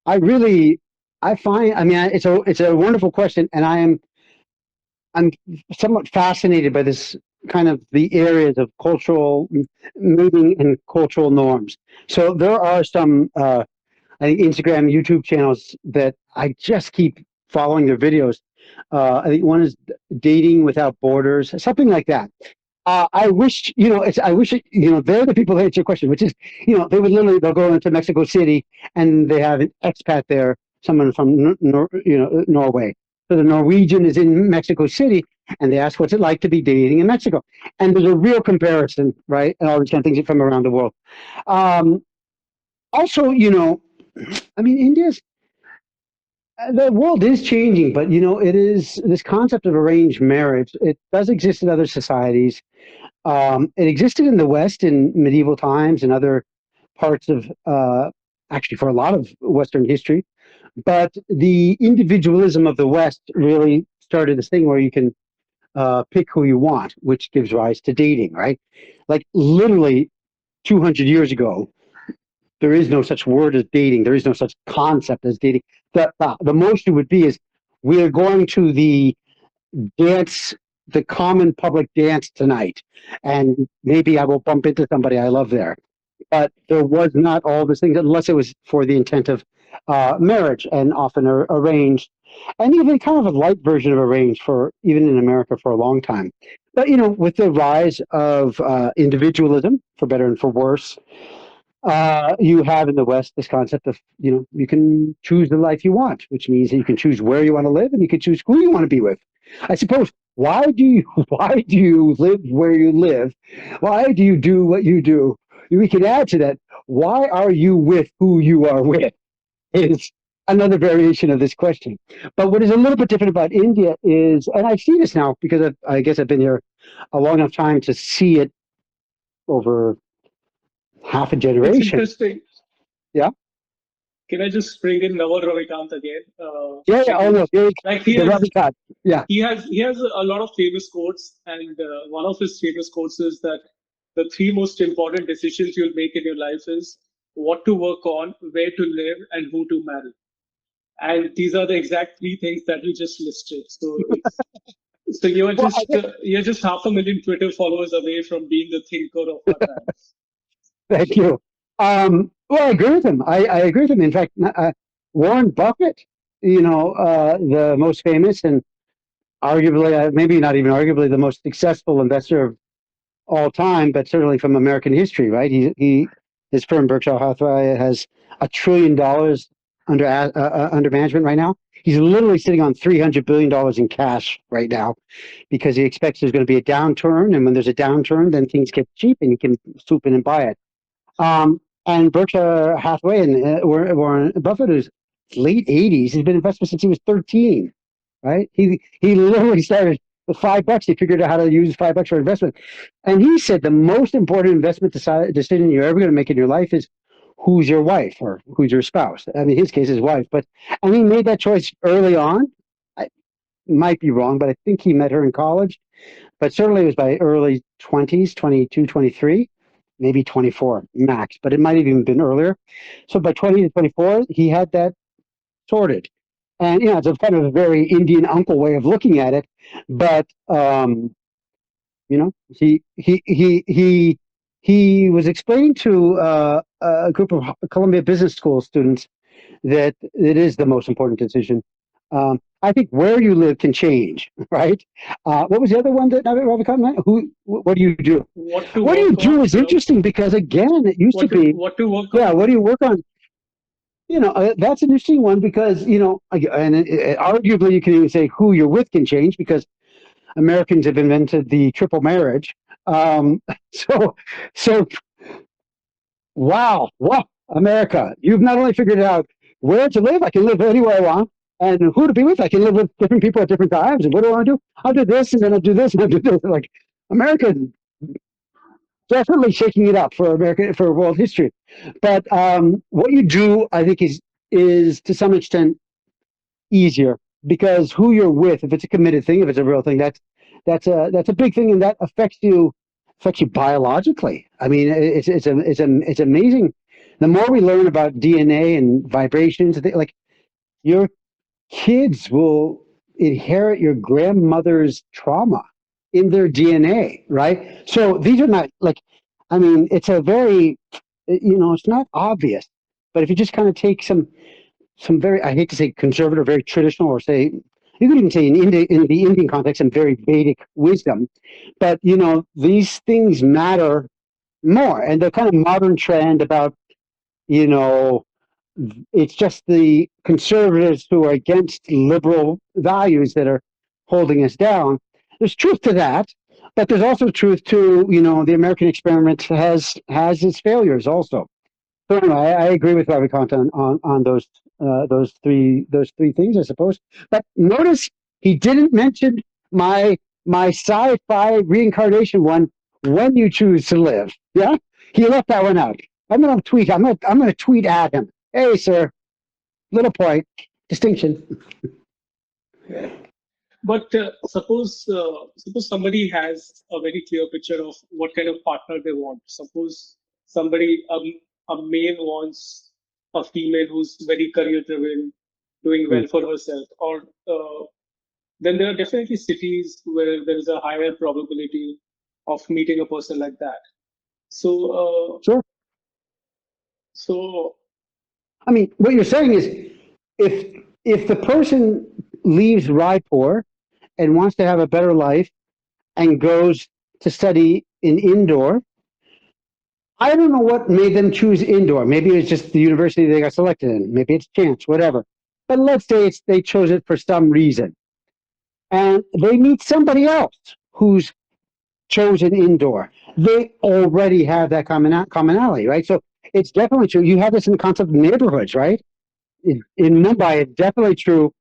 I really, I find. I mean, it's a wonderful question, and I'm somewhat fascinated by this kind of the areas of cultural meeting and cultural norms. So there are some I think Instagram, YouTube channels that I just keep following their videos. I think one is Dating Without Borders, something like that. I wish, I wish, they're the people that answer your question, which is, they would literally, they'll go into Mexico City and they have an expat there, someone from, Norway. So the Norwegian is in Mexico City and they ask, what's it like to be dating in Mexico? And there's a real comparison, right? And all these kind of things from around the world. Um, Also, I mean, the world is changing, but, it is this concept of arranged marriage. It does exist in other societies. It existed in the West in medieval times and other parts of, actually, for a lot of Western history. But the individualism of the West really started this thing where you can pick who you want, which gives rise to dating, right? Like literally 200 years ago, there is no such word as dating. There is no such concept as dating. The most it would be is we are going to the dance, the common public dance tonight, and maybe I will bump into somebody I love there. But there was not all these things unless it was for the intent of marriage, and often arranged, and even kind of a light version of arranged for even in America for a long time. But with the rise of individualism, for better and for worse, you have in the West this concept of, you can choose the life you want, which means that you can choose where you want to live and you can choose who you want to be with. I suppose, why do you live where you live? Why do you do what you do? We can add to that. Why are you with who you are with? Is another variation of this question. But what is a little bit different about India is, and I see this now because I guess I've been here a long enough time to see it over half a It's generation. interesting. Yeah. Can I just bring in Naval Ravikant again? Yeah, yeah. Oh no, Because like the rubber cut. Yeah, he has a lot of famous quotes, and one of his famous quotes is that the three most important decisions you'll make in your life is what to work on, where to live, and who to marry. And these are the exact three things that you just listed. So well, you're just 500,000 Twitter followers away from being the thinker of our times. thank you. Well, I agree with him. I agree with him. In fact, Warren Buffett, the most famous and arguably, maybe not even arguably, the most successful investor of all time, but certainly from American history, right? His firm Berkshire Hathaway has $1 trillion under management right now. He's literally sitting on $300 billion in cash right now because he expects there's going to be a downturn, and when there's a downturn, then things get cheap and you can swoop in and buy it. And Berkshire Hathaway and Warren Buffett is late 80s. He's been invested since he was 13, right? He literally started with $5. He figured out how to use $5 for investment. And he said the most important investment decision you're ever going to make in your life is who's your wife or who's your spouse. I mean, his case, his wife. And he made that choice early on. I might be wrong, but I think he met her in college. But certainly it was by early 20s, 22, 23, maybe 24 max, but it might have even been earlier. So by 20 to 24, he had that sorted. And, it's a kind of a very Indian uncle way of looking at it. But, he was explaining to a group of Columbia Business School students that it is the most important decision. I think where you live can change, right? What was the other one that Ravikant meant? What do you do? What to What do you work do on, is interesting because again, it used to be, what to work yeah. on. What do you work on? That's an interesting one because and arguably you can even say who you're with can change because Americans have invented the triple marriage. So, so wow, America, you've not only figured out where to live, I can live anywhere I want, and who to be with, I can live with different people at different times. And what do I want to do? I'll do this, and then I'll do this, and I'll do this. Like America, definitely shaking it up for world history. But what you do, I think, is to some extent easier because who you're with, if it's a committed thing, if it's a real thing, that's a big thing, and that affects you biologically. I mean, it's amazing. The more we learn about DNA and vibrations, like your kids will inherit your grandmother's trauma in their DNA, right? So these are not like, I mean, it's a very, it's not obvious. But if you just kind of take some very, I hate to say conservative, very traditional, or say, you could even say in the Indian context, some very Vedic wisdom. But, these things matter more. And the kind of modern trend about, you know, it's just the conservatives who are against liberal values that are holding us down. There's truth to that, but there's also truth to, the American experiment has its failures also. So anyway, I agree with Ravikant on those three things, I suppose. But notice he didn't mention my sci-fi reincarnation one. When you choose to live, yeah, he left that one out. I'm gonna tweet. I'm gonna tweet at him. Hey, sir, little point distinction. Yeah. But suppose somebody has a very clear picture of what kind of partner they want. Suppose somebody a male wants a female who's very career driven, doing Mm, well for herself, or then there are definitely cities where there is a higher probability of meeting a person like that. So sure. so I mean, what you're saying is, if the person leaves Raipur and wants to have a better life and goes to study in indoor, I don't know what made them choose indoor. Maybe it's just the university they got selected in. Maybe it's chance, whatever. But let's say they chose it for some reason. And they meet somebody else who's chosen indoor. They already have that commonality, right? So it's definitely true. You have this in the concept of neighborhoods, right? In Mumbai, it's definitely true.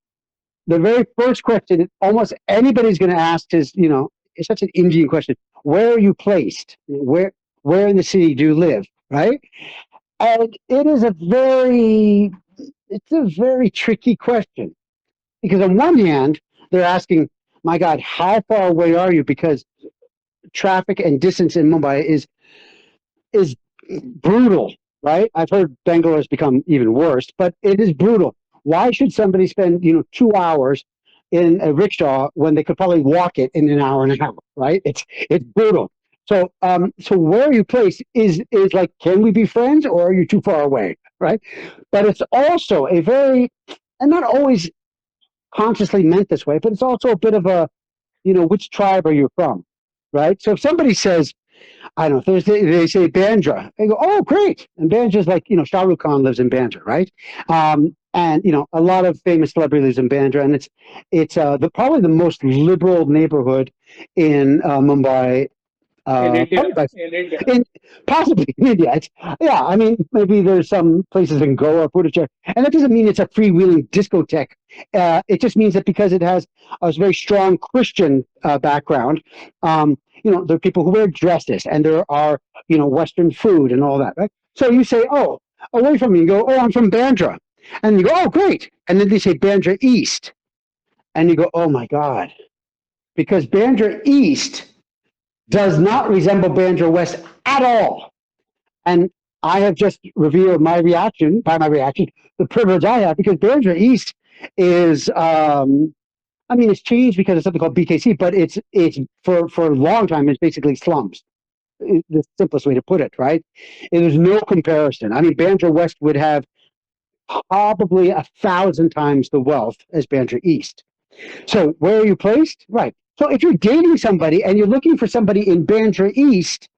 The very first question almost anybody's going to ask is, it's such an Indian question. Where are you placed? Where in the city do you live? Right? And it's a very tricky question because on one hand, they're asking, my God, how far away are you? Because traffic and distance in Mumbai is brutal, right? I've heard Bangalore has become even worse, but it is brutal. Why should somebody spend 2 hours in a rickshaw when they could probably walk it in an hour and a half? Right? It's brutal. So where are you placed is like, can we be friends or are you too far away? Right? But it's also a very, and not always consciously meant this way, but it's also a bit of a, which tribe are you from? Right? So if somebody says, I don't know, if they say Bandra, they go, oh, great. And Bandra's like, Shah Rukh Khan lives in Bandra, right? And, a lot of famous celebrities lives in Bandra. And it's probably the most liberal neighborhood in Mumbai, in probably India, by in India, in possibly in India. Yeah, I mean, maybe there's some places in Goa or Puducherry, and that doesn't mean it's a freewheeling discotheque. It just means that because it has a very strong Christian background, there are people who wear dresses, and there are Western food and all that, right? So you say, oh, away from me, you go, oh, I'm from Bandra, and you go, oh, great, and then they say Bandra East, and you go, oh my God, because Bandra East does not resemble Bandra West at all. And I have just revealed by my reaction, the privilege I have, because Bandra East is, it's changed because of something called BKC, but it's for a long time, it's basically slums. The simplest way to put it, right? And there's no comparison. I mean, Bandra West would have probably 1,000 times the wealth as Bandra East. So where are you placed? Right. So if you're dating somebody and you're looking for somebody in Bandra East,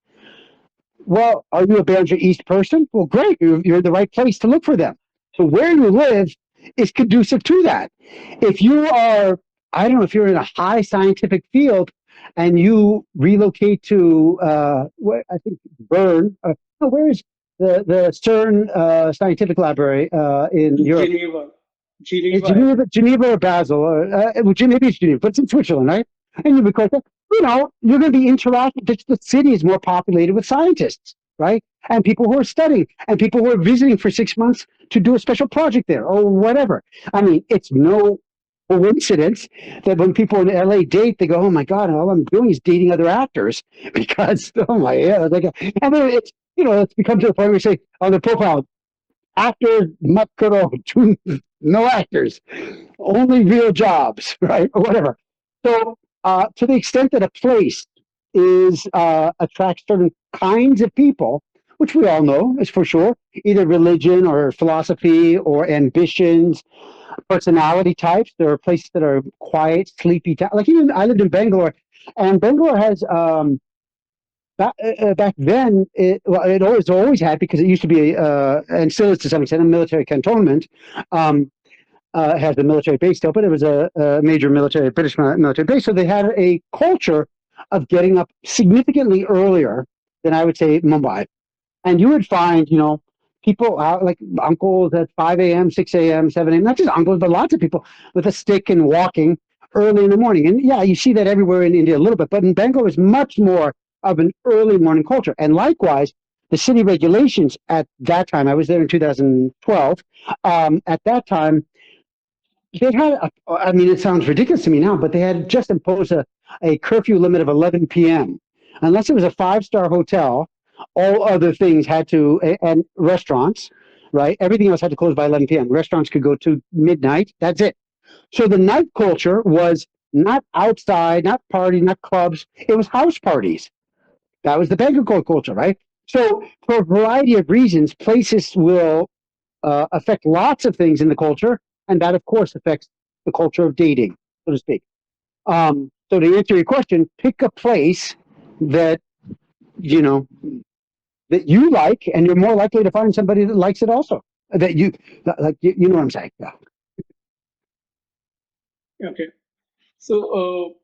well, are you a Bandra East person? Well, great. You're in the right place to look for them. So where you live is conducive to that. If you are, I don't know, if you're in a high scientific field and you relocate to, I think, Bern, no, where is the CERN scientific library in Europe? Geneva, It's Geneva, I think. Geneva or Basel, or maybe it's Geneva, but it's in Switzerland, right? And you because you're going to be interacting. The city is more populated with scientists, right? And people who are studying, and people who are visiting for 6 months to do a special project there, or whatever. I mean, it's no coincidence that when people in LA date, they go, "Oh my God, all I'm doing is dating other actors," because oh my, yeah, like, and then it's become to the point where you say on the profile, actors mat karo, no actors, only real jobs, right? Or whatever. So, to the extent that a place attracts certain kinds of people, which we all know is for sure, either religion or philosophy or ambitions, personality types. There are places that are quiet, sleepy. Like even I lived in Bangalore, and Bangalore has back then, it always had, because it used to be, and still is to some extent, a military cantonment. It has a military base still, but it was a major British military base. So they had a culture of getting up significantly earlier than, I would say, Mumbai. And you would find, people out, like uncles at 5 a.m., 6 a.m., 7 a.m., not just uncles, but lots of people with a stick and walking early in the morning. And yeah, you see that everywhere in India a little bit, but in Bangalore is much more of an early morning culture. And likewise, the city regulations at that time, I was there in 2012, at that time, they had, I mean, it sounds ridiculous to me now, but they had just imposed a curfew limit of 11 p.m. Unless it was a five-star hotel, all other things had to, and restaurants, right? Everything else had to close by 11 p.m. Restaurants could go to midnight. That's it. So the night culture was not outside, not party, not clubs. It was house parties. That was the Bangalore culture, right? So for a variety of reasons, places will affect lots of things in the culture, and that, of course, affects the culture of dating, so to speak. So to answer your question, pick a place that you know that you like, and you're more likely to find somebody that likes it also. That you like, you know what I'm saying? Yeah. Okay. So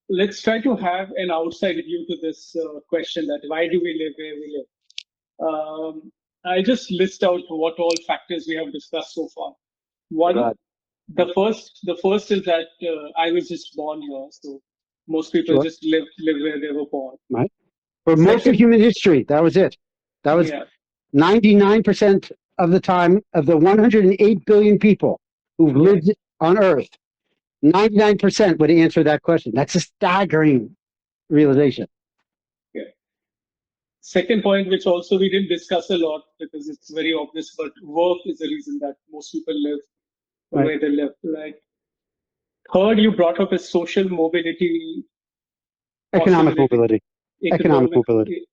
let's try to have an outside view to this question, that why do we live where we live? I just list out what all factors we have discussed so far. One, God, the first is that I was just born here, so most people sure, just live where they were born. right. For most of Second, human history, that was it. That was yeah, 99% of the time of the 108 billion people who've yeah, lived on Earth. 99% would answer that question. That's a staggering realization. yeah. Second point, which also we didn't discuss a lot because it's very obvious, but work is the reason that most people live Right. where they live. Right. Third, you brought up a social mobility Economic possibility, mobility. Economic economic. mobility.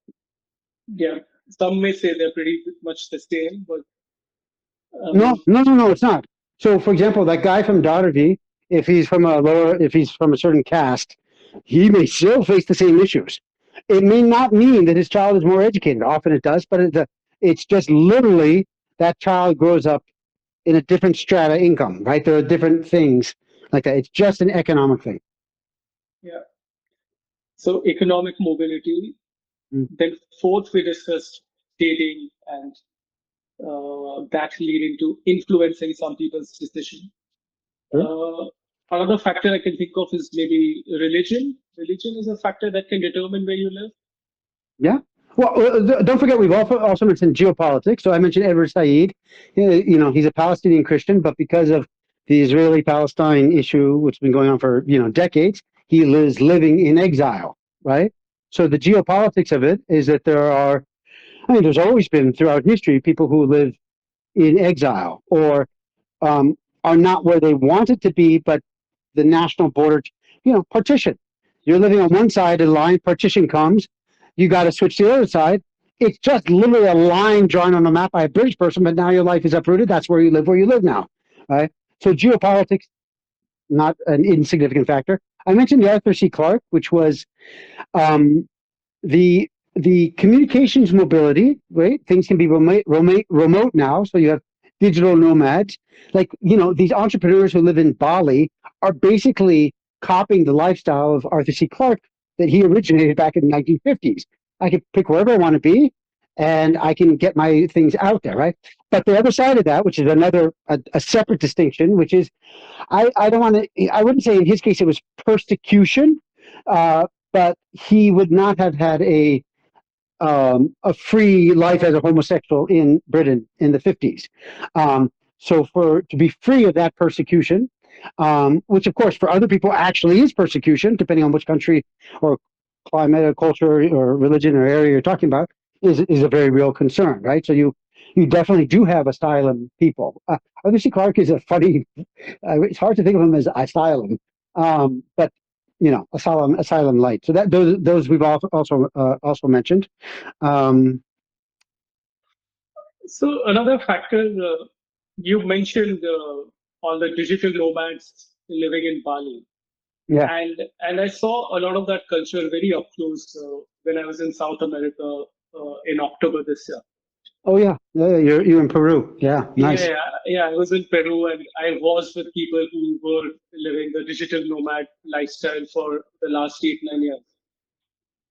Yeah, some may say they're pretty much the same, but No, um, no, no, no, it's not. So, for example, that guy from Dodderby, if he's from a certain caste, he may still face the same issues. It may not mean that his child is more educated. Often it does, but it's just literally that child grows up in a different strata income, right? There are different things like that. It's just an economic thing. yeah. So economic mobility. Mm. Then fourth, we discussed dating and that leading to influencing some people's decision. Sure. Another factor I can think of is maybe religion. Religion is a factor that can determine where you live. Yeah. Well, don't forget, we've also mentioned geopolitics. So I mentioned Edward Said. He's a Palestinian Christian, but because of the Israeli-Palestine issue, which has been going on for decades, he is living in exile, right? So the geopolitics of it is that I mean, there's always been throughout history people who live in exile or are not where they wanted to be, but the national border, partition. You're living on one side of the line, partition comes, you got to switch to the other side. It's just literally a line drawn on a map by a British person, but now your life is uprooted. That's where you live now, right? So geopolitics, not an insignificant factor. I mentioned the Arthur C. Clarke, which was um, the communications mobility, right? Things can be remote now. So you have digital nomads. Like, these entrepreneurs who live in Bali are basically copying the lifestyle of Arthur C. Clarke that he originated back in the 1950s. I can pick wherever I want to be and I can get my things out there, right? But the other side of that, which is a separate distinction, which is I don't want to, I wouldn't say in his case it was persecution, but he would not have had a free life as a homosexual in Britain in the 50s. So to be free of that persecution, which of course for other people actually is persecution, depending on which country or climate or culture or religion or area you're talking about, is a very real concern, right? So you definitely do have asylum people. Arthur C. Clarke is a funny. It's hard to think of him as asylum, but asylum light. So that those we've also mentioned. Um, So another factor you mentioned on the digital nomads living in Bali, Yeah. and I saw a lot of that culture very up close when I was in South America in October this year. Oh yeah. Yeah. You're in Peru. Yeah. Nice. Yeah, yeah, I was in Peru and I was with people who were living the digital nomad lifestyle for the last 8, 9 years.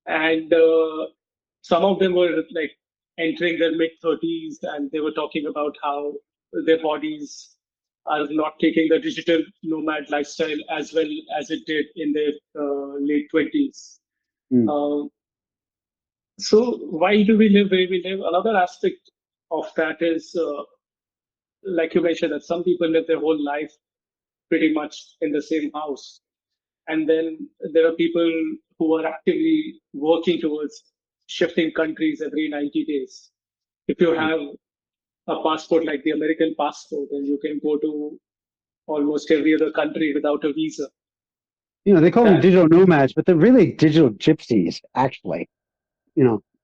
And some of them were like entering their mid 30s and they were talking about how their bodies are not taking the digital nomad lifestyle as well as it did in their late 20s. Mm. Uh, so, why do we live where we live? Another aspect of that is, like you mentioned, that some people live their whole life pretty much in the same house. And then there are people who are actively working towards shifting countries every 90 days. If you Mm. have a passport like the American passport, then you can go to almost every other country without a visa. They call them That digital nomads, but they're really digital gypsies, actually.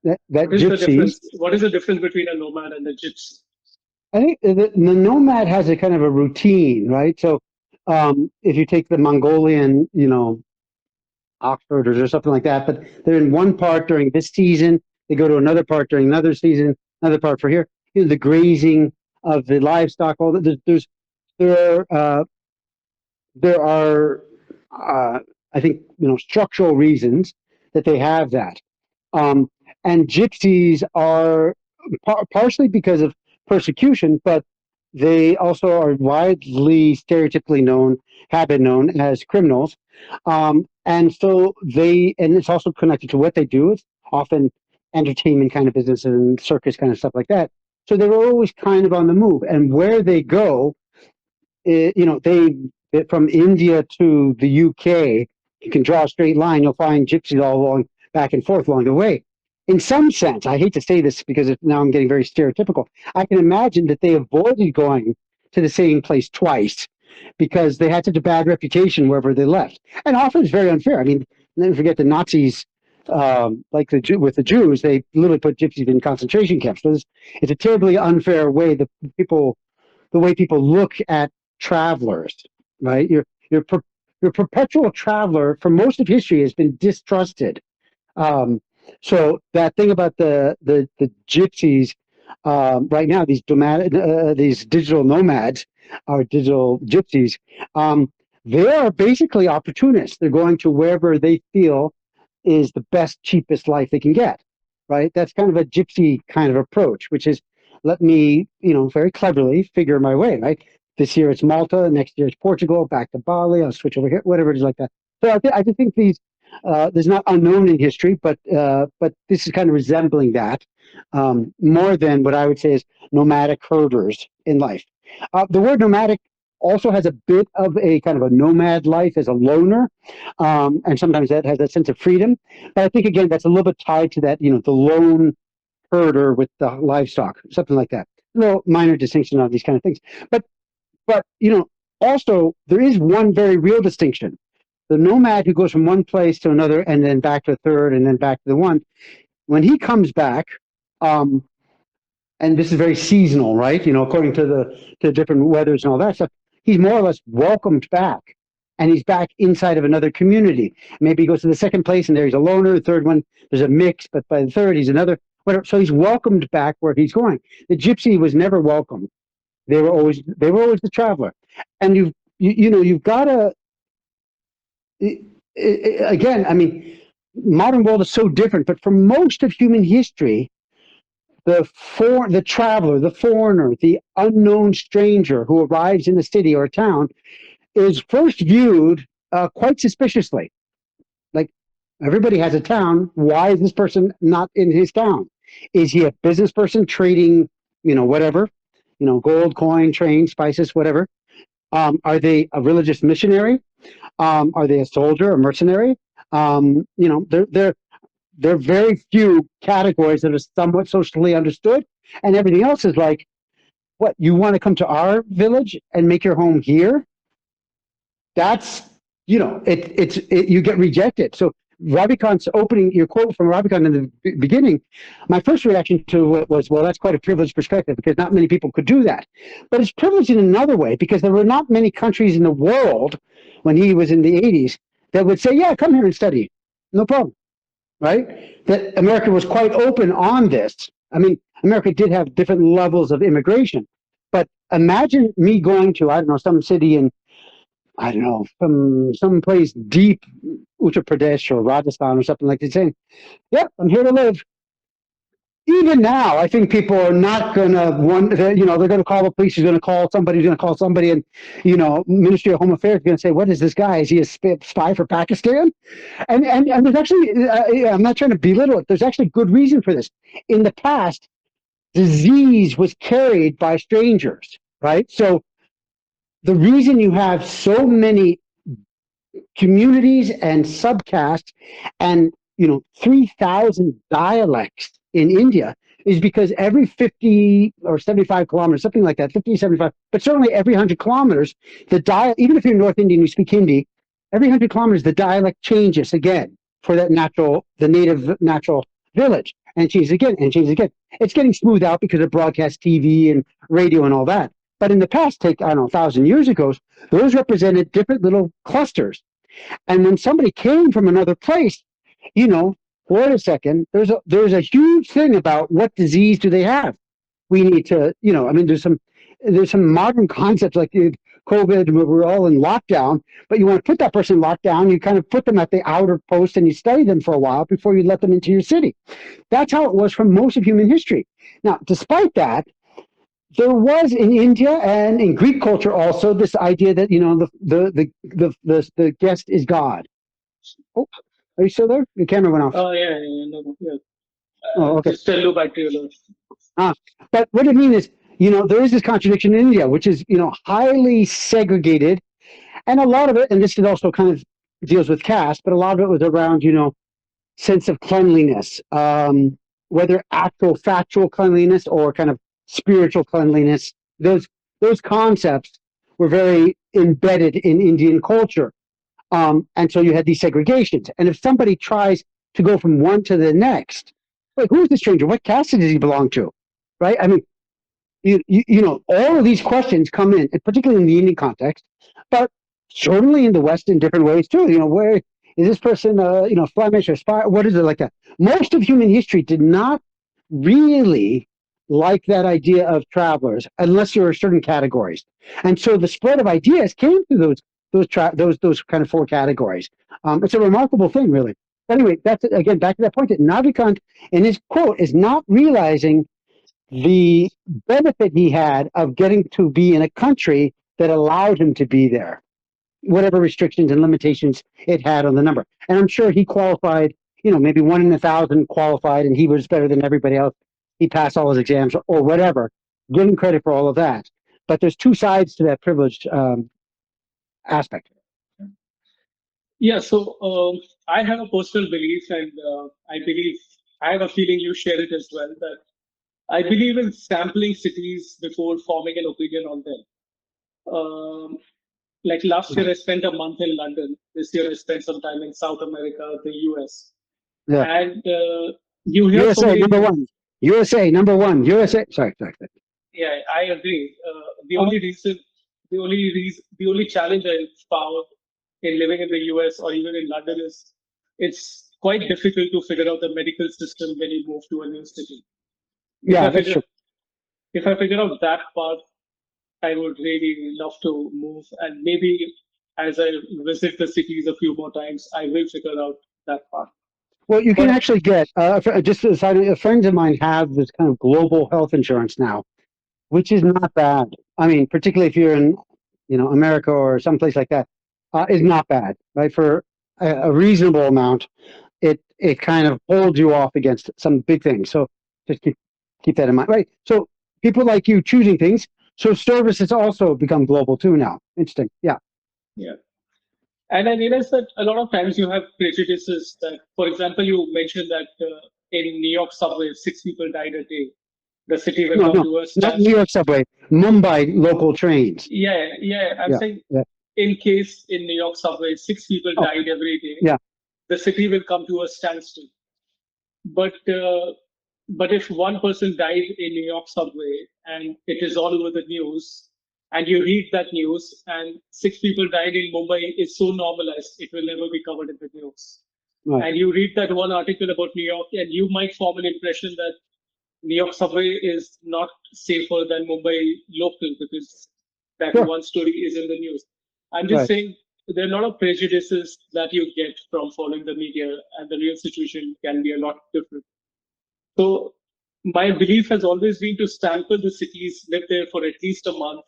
That what is the gypsies. difference? What is the difference between a nomad and a gypsy? I think the nomad has a kind of a routine, right? So, if you take the Mongolian, Oxforders or something like that, but they're in one part during this season, they go to another part during another season, another part for here. The grazing of the livestock, all that. There are there are, I think, structural reasons that they have that. Um, and gypsies are partially because of persecution, but they also are widely stereotypically known, have been known as criminals. And it's also connected to what they do. It's often entertainment kind of business and circus kind of stuff like that. So they're always kind of on the move. And where they go, from India to the UK, you can draw a straight line. You'll find gypsies all along, back and forth along the way. In some sense, I hate to say this because now I'm getting very stereotypical. I can imagine that they avoided going to the same place twice because they had such a bad reputation wherever they left. And often it's very unfair. I mean, never forget the Nazis, with the Jews, they literally put gypsies in concentration camps. So it's a terribly unfair way that the way people look at travelers, right? Your perpetual traveler for most of history has been distrusted. Um, so that thing about the gypsies right now, these digital nomads or digital gypsies, they are basically opportunists. They're going to wherever they feel is the best, cheapest life they can get. Right? That's kind of a gypsy kind of approach, which is let me, very cleverly figure my way. Right? This year it's Malta, next year it's Portugal, back to Bali. I'll switch over here, whatever it is like that. So I just think there's not unknown in history, but this is kind of resembling that more than what I would say is nomadic herders in life. The word nomadic also has a bit of a kind of a nomad life as a loner, and sometimes that has that sense of freedom. But I think again that's a little bit tied to that, the lone herder with the livestock, something like that. Little minor distinction on these kind of things, but also there is one very real distinction: the nomad who goes from one place to another and then back to a third and then back to the one, when he comes back, um, and this is very seasonal, right? According to the different weathers and all that stuff, he's more or less welcomed back. And he's back inside of another community. Maybe he goes to the second place and there's a loner, the third one, there's a mix, but by the third, he's another, whatever. So he's welcomed back where he's going. The gypsy was never welcome. They were always the traveler. And you've got to, again, I mean, modern world is so different, but for most of human history, the traveler, the foreigner, the unknown stranger who arrives in a city or a town is first viewed quite suspiciously. Like everybody has a town. Why is this person not in his town? Is he a business person trading, whatever, gold, coin, train, spices, whatever? Are they a religious missionary? Are they a soldier, a mercenary? There are very few categories that are somewhat socially understood, and everything else is like, what, you want to come to our village and make your home here? That's, you get rejected. So Ravikant's opening, your quote from Ravikant in the beginning, my first reaction to it was, well, that's quite a privileged perspective because not many people could do that. But it's privileged in another way because there were not many countries in the world when he was in the 80s that would say, yeah, come here and study. No problem. Right? That America was quite open on this. I mean, America did have different levels of immigration. But imagine me going to, I don't know, some city in, I don't know, from some place deep, Uttar Pradesh or Rajasthan or something like that, saying, yep, I'm here to live. Even now, I think people are not going to want, you know, they're going to call the police, who's going to call somebody, who's going to call somebody, and, you know, Ministry of Home Affairs is going to say, what is this guy? Is he a spy for Pakistan? And there's actually, I'm not trying to belittle it, there's actually good reason for this. In the past, disease was carried by strangers, right? So the reason you have so many communities and subcastes and, you know, 3,000 dialects in India is because every 50 or 75 kilometers, something like that, 50, 75, but certainly every 100 kilometers, even if you're North Indian, you speak Hindi, every 100 kilometers, the dialect changes again for that the native natural village, and changes again and changes again. It's getting smoothed out because of broadcast TV and radio and all that. But in the past, take, I don't know, 1,000 years ago, those represented different little clusters. And when somebody came from another place, you know, wait a second, there's a huge thing about what disease do they have. We need to, you know, I mean, there's some modern concepts like COVID, where we're all in lockdown, but you want to put that person in lockdown, you kind of put them at the outer post and you study them for a while before you let them into your city. That's how it was for most of human history. Now, despite that, there was in India and in Greek culture also this idea that, you know, the guest is God. Oh, are you still there? The camera went off. Oh, yeah, no, yeah. Oh, okay. Just tell you back to you. But what I mean is, you know, there is this contradiction in India, which is, you know, highly segregated. And a lot of it, and this also kind of deals with caste, but a lot of it was around, you know, sense of cleanliness, whether actual factual cleanliness or kind of spiritual cleanliness. Those concepts were very embedded in Indian culture. And so you had these segregations. And if somebody tries to go from one to the next, like, who's the stranger? What caste does he belong to? Right? I mean, you know, all of these questions come in, and particularly in the Indian context, but certainly in the West in different ways too. You know, where is this person, you know, Flemish or Spy? What is it like that? Most of human history did not really like that idea of travelers, unless there were certain categories. And so the spread of ideas came through those kind of four categories. It's a remarkable thing, really. Anyway, that's again back to that point that Navikant in his quote is not realizing the benefit he had of getting to be in a country that allowed him to be there, whatever restrictions and limitations it had on the number. And I'm sure he qualified, you know, maybe 1 in 1,000 qualified, and he was better than everybody else. He passed all his exams or whatever. Give him credit for all of that. But there's two sides to that privileged aspect. Yeah, so I have a personal belief, and I have a feeling you share it as well, that I believe in sampling cities before forming an opinion on them. Like last year, I spent a month in London. This year, I spent some time in South America, the US. Yeah. And you hear USA so many number one. USA number one. USA. Sorry. Yeah, I agree. The only challenge I found in living in the US or even in London is it's quite difficult to figure out the medical system when you move to a new city. That's true. If I figure out that part, I would really love to move, and maybe as I visit the cities a few more times, I will figure out that part. Well, you can actually get, just as friends of mine have this kind of global health insurance now, which is not bad. I mean, particularly if you're in, you know, America or someplace like that, is not bad, right? For a reasonable amount, it kind of holds you off against some big things. So just keep that in mind, right? So people like you choosing things. So services also become global too now. Interesting. Yeah. Yeah. And I realized that a lot of times you have prejudices that, for example, you mentioned that in New York subway, 6 people died a day. The city went down to a not New York subway, Mumbai local trains. Yeah. I'm saying in case in New York subway, 6 people died every day. Yeah. the city will come to a standstill. But but if one person died in New York subway and it is all over the news, and you read that news, and six people died in Mumbai, it's so normalized it will never be covered in the news. Right. And you read that one article about New York, and you might form an impression that New York subway is not safer than Mumbai local because that Sure. one story is in the news. I'm just Right. saying there are a lot of prejudices that you get from following the media, and the real situation can be a lot different. So my belief has always been to sample the cities, live there for at least a month,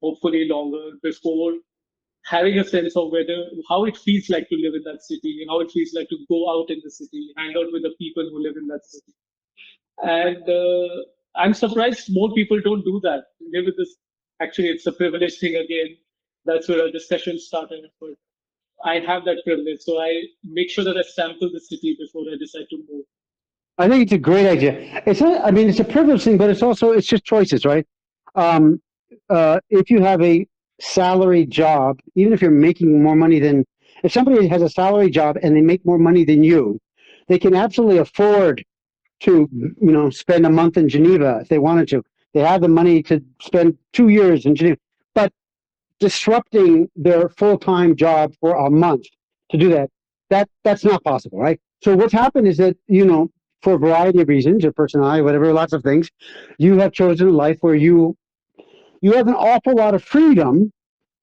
hopefully longer, before having a sense of whether how it feels like to live in that city, how it feels like to go out in the city, hang out with the people who live in that city. And I'm surprised more people don't do that. Live with this. Actually, it's a privilege thing again. That's where our discussion started. But I have that privilege, so I make sure that I sample the city before I decide to move. I think it's a great idea. It's not, I mean, it's a privilege thing, but it's also, it's just choices, right? Um, if you have a salary job, even if you're making more money than, if somebody has a salary job and they make more money than you, they can absolutely afford to, spend a month in Geneva if they wanted to. They have the money to spend 2 years in Geneva, but disrupting their full-time job for a month to do that's not possible, right? So what's happened is that, for a variety of reasons, your personality, whatever, lots of things, you have chosen a life where you have an awful lot of freedom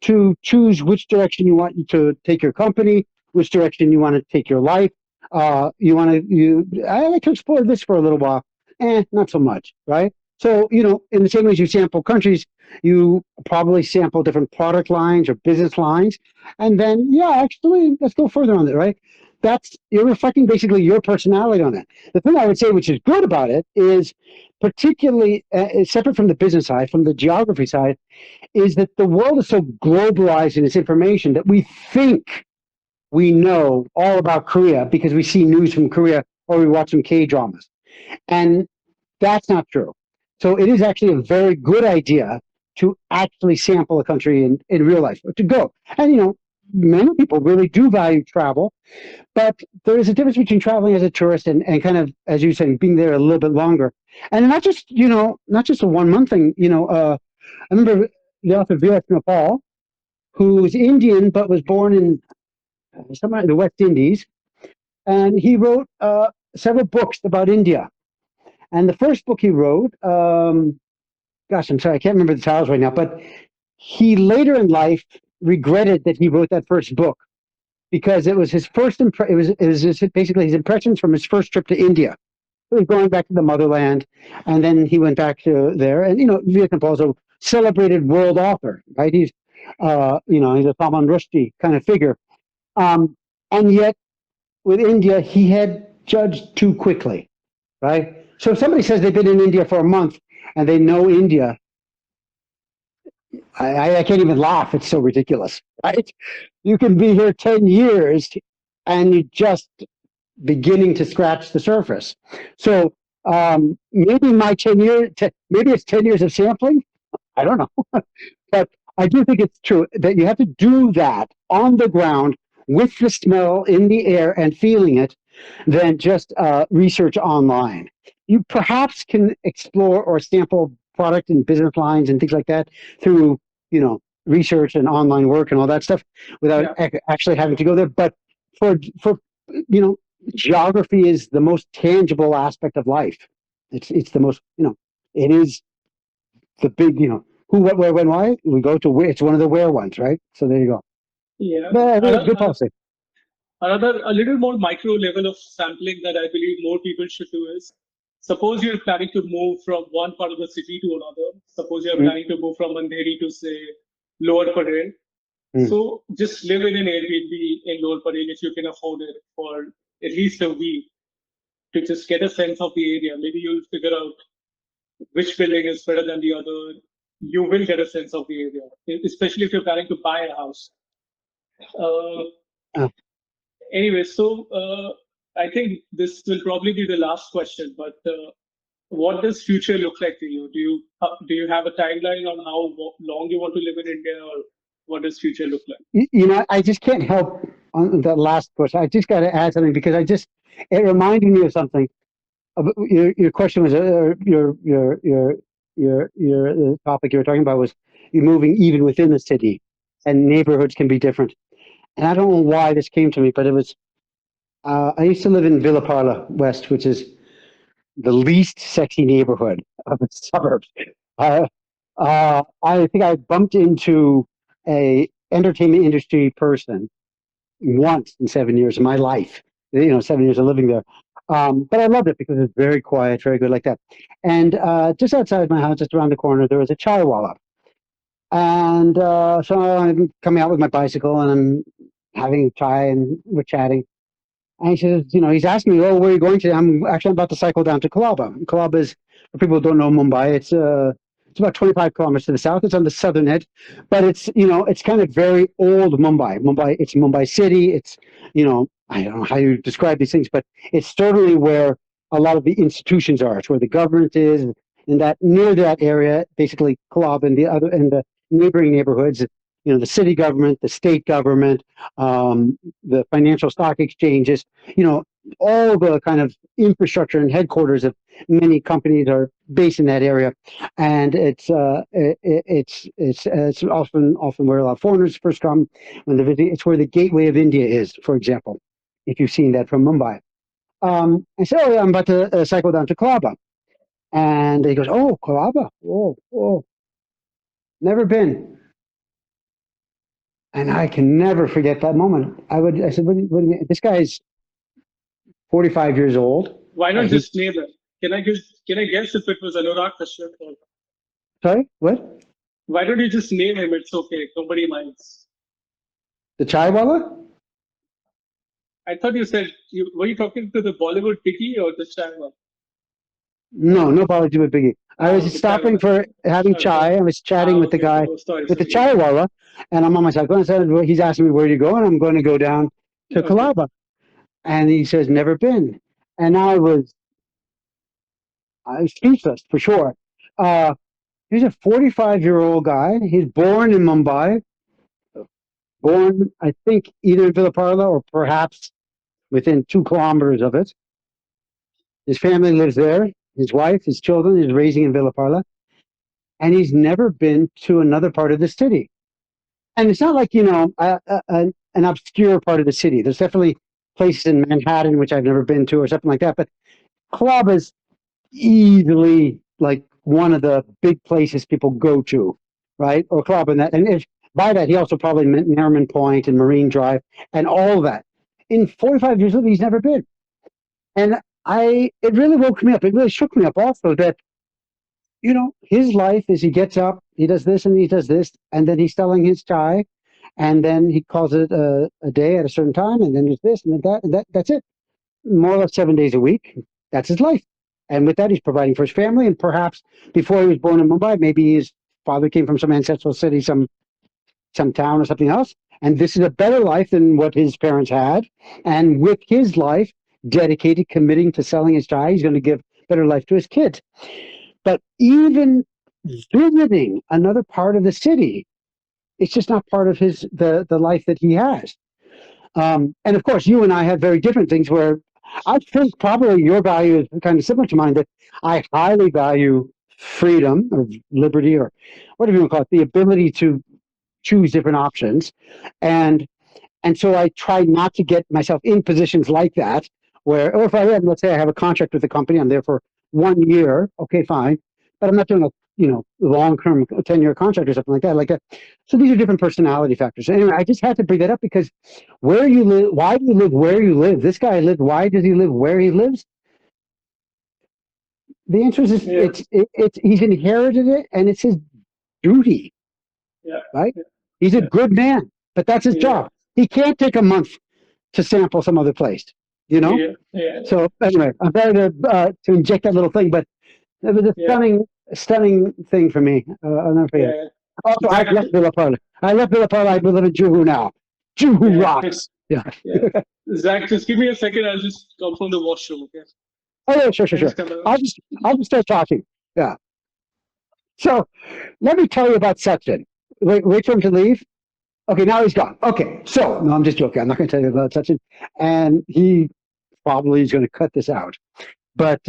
to choose which direction you want to take your company, which direction you want to take your life. I like to explore this for a little while. Not so much, right? So, in the same way as you sample countries, you probably sample different product lines or business lines. And then, yeah, actually, let's go further on it, right? You're reflecting basically your personality on it. The thing I would say, which is good about it, is particularly separate from the business side, from the geography side, is that the world is so globalized in its information that we think we know all about Korea because we see news from Korea or we watch some K dramas. And that's not true. So it is actually a very good idea to actually sample a country in real life, to go. And, many people really do value travel, but there is a difference between traveling as a tourist and kind of, as you said, being there a little bit longer. And not just a 1 month thing. I remember the author Virat Nepal, who was Indian but was born in somewhere in the West Indies, and he wrote several books about India. And the first book he wrote, gosh, I'm sorry, I can't remember the titles right now, but he later in life regretted that he wrote that first book because it was his first basically his impressions from his first trip to India. He was going back to the motherland, and then he went back to there. And Virat Nepal is a celebrated world author, right? He's he's a Salman Rushdie kind of figure. And yet, with India, he had judged too quickly, right? So if somebody says they've been in India for a month and they know India, I can't even laugh. It's so ridiculous, right? You can be here 10 years and you just beginning to scratch the surface. So maybe maybe it's 10 years of sampling. I don't know. But I do think it's true that you have to do that on the ground with the smell in the air and feeling it than just research online. You perhaps can explore or sample product and business lines and things like that through, research and online work and all that stuff without actually having to go there. But for geography is the most tangible aspect of life. It's the most, it is the big, who, what, where, when, why. We go to where. It's one of the where ones, right? So there you go. Yeah. But good policy. Another, a little more micro level of sampling that I believe more people should do is, suppose you're planning to move from one part of the city to another. Suppose you're planning to move from Andheri to, say, Lower Parel. So just live in an Airbnb in Lower Parel if you can afford it for at least a week to just get a sense of the area. Maybe you'll figure out which building is better than the other. You will get a sense of the area, especially if you're planning to buy a house. Anyway, so I think this will probably be the last question, but what does future look like to you? Do you have a timeline on how long you want to live in India, or what does future look like? I just can't help on that last question, I just got to add something because it reminded me of something. Your question was your the topic you were talking about was you moving even within the city, and neighborhoods can be different. And I don't know why this came to me, but it was I used to live in Villa Parla West, which is the least sexy neighborhood of the suburbs. Uh, I think I bumped into a entertainment industry person once in 7 years of my life. 7 years of living there. But I loved it because it's very quiet, very good like that. And just outside my house, just around the corner, there was a chaiwala. And so I'm coming out with my bicycle and I'm having chai and we're chatting. And he says, he's asking me, "Oh, where are you going to?" I'm actually about to cycle down to Colaba. Colaba is, for people who don't know Mumbai, it's about 25 kilometers to the south. It's on the southern edge, but it's kind of very old Mumbai. It's Mumbai city. It's, I don't know how you describe these things, but it's certainly where a lot of the institutions are. It's where the government is, and that near that area, basically Colaba and the neighboring neighborhoods. The city government, the state government, the financial stock exchanges, all the kind of infrastructure and headquarters of many companies are based in that area, and it's often where a lot of foreigners first come when they visit. It's where the gateway of India is, for example, if you've seen that from Mumbai. I said, "Oh yeah, I'm about to cycle down to Colaba," and he goes, "Oh, Colaba, oh, never been." And I can never forget that moment. I said, what do you mean? This guy's 45 years old. Why not just name it? Can I guess if it was Anurag Kashyap? Sorry, what? Why don't you just name him? It's okay. Nobody minds. The chaiwala? I thought you said, were you talking to the Bollywood piggy or the chaiwala? No apology with Biggie. I was stopping for having chai. I was chatting with the guy, with the chaiwala, and I'm on my cycle. And I said, he's asking me, where do you go? And I'm going to go down to Colaba. And he says, never been. And I was speechless, for sure. He's a 45-year-old guy. He's born in Mumbai, born, I think, either in Villa Parla or perhaps within 2 kilometers of it. His family lives there. His wife, his children, is raising in Villa Parla. And he's never been to another part of the city. And it's not like, an obscure part of the city. There's definitely places in Manhattan, which I've never been to or something like that. But Colaba is easily like one of the big places people go to, right? Or Colaba. And by that, he also probably meant Merriman Point and Marine Drive and all that. In 45 years, he's never been. And it really woke me up. It really shook me up also that, his life is he gets up, he does this and he does this, and then he's selling his chai, and then he calls it a day at a certain time, and then there's this and then that, that's it. More or less 7 days a week. That's his life. And with that, he's providing for his family. And perhaps before he was born in Mumbai, maybe his father came from some ancestral city, some town or something else. And this is a better life than what his parents had. And with his life dedicated, committing to selling his chai, he's going to give better life to his kids. But even visiting another part of the city, it's just not part of the life that he has. And of course, you and I have very different things where I think probably your value is kind of similar to mine, that I highly value freedom or liberty or whatever you want to call it, the ability to choose different options. And so I try not to get myself in positions like that, where, or if I am, let's say I have a contract with the company, I'm there for 1 year, okay, fine, but I'm not doing a long-term 10-year contract or something like that. So these are different personality factors. Anyway, I just had to bring that up because where you live, why do you live where you live? This guy lived, why does he live where he lives? The answer is he's inherited it and it's his duty. Yeah. Right? He's a good man, but that's his job. He can't take a month to sample some other place, Yeah. So anyway, I'm sorry to inject that little thing, but it was a stunning thing for me. I'll never forget. Also, I left Villa Parla. I live in Juhu now. Juhu rocks. Yeah. Zach, just give me a second. I'll just come from the washroom. Okay. Oh yeah, sure. I'll just start talking. Yeah. So let me tell you about Sachin. Wait for him to leave. Okay, now he's gone. Okay, so no, I'm just joking. I'm not going to tell you about Sachin, and he probably is going to cut this out. But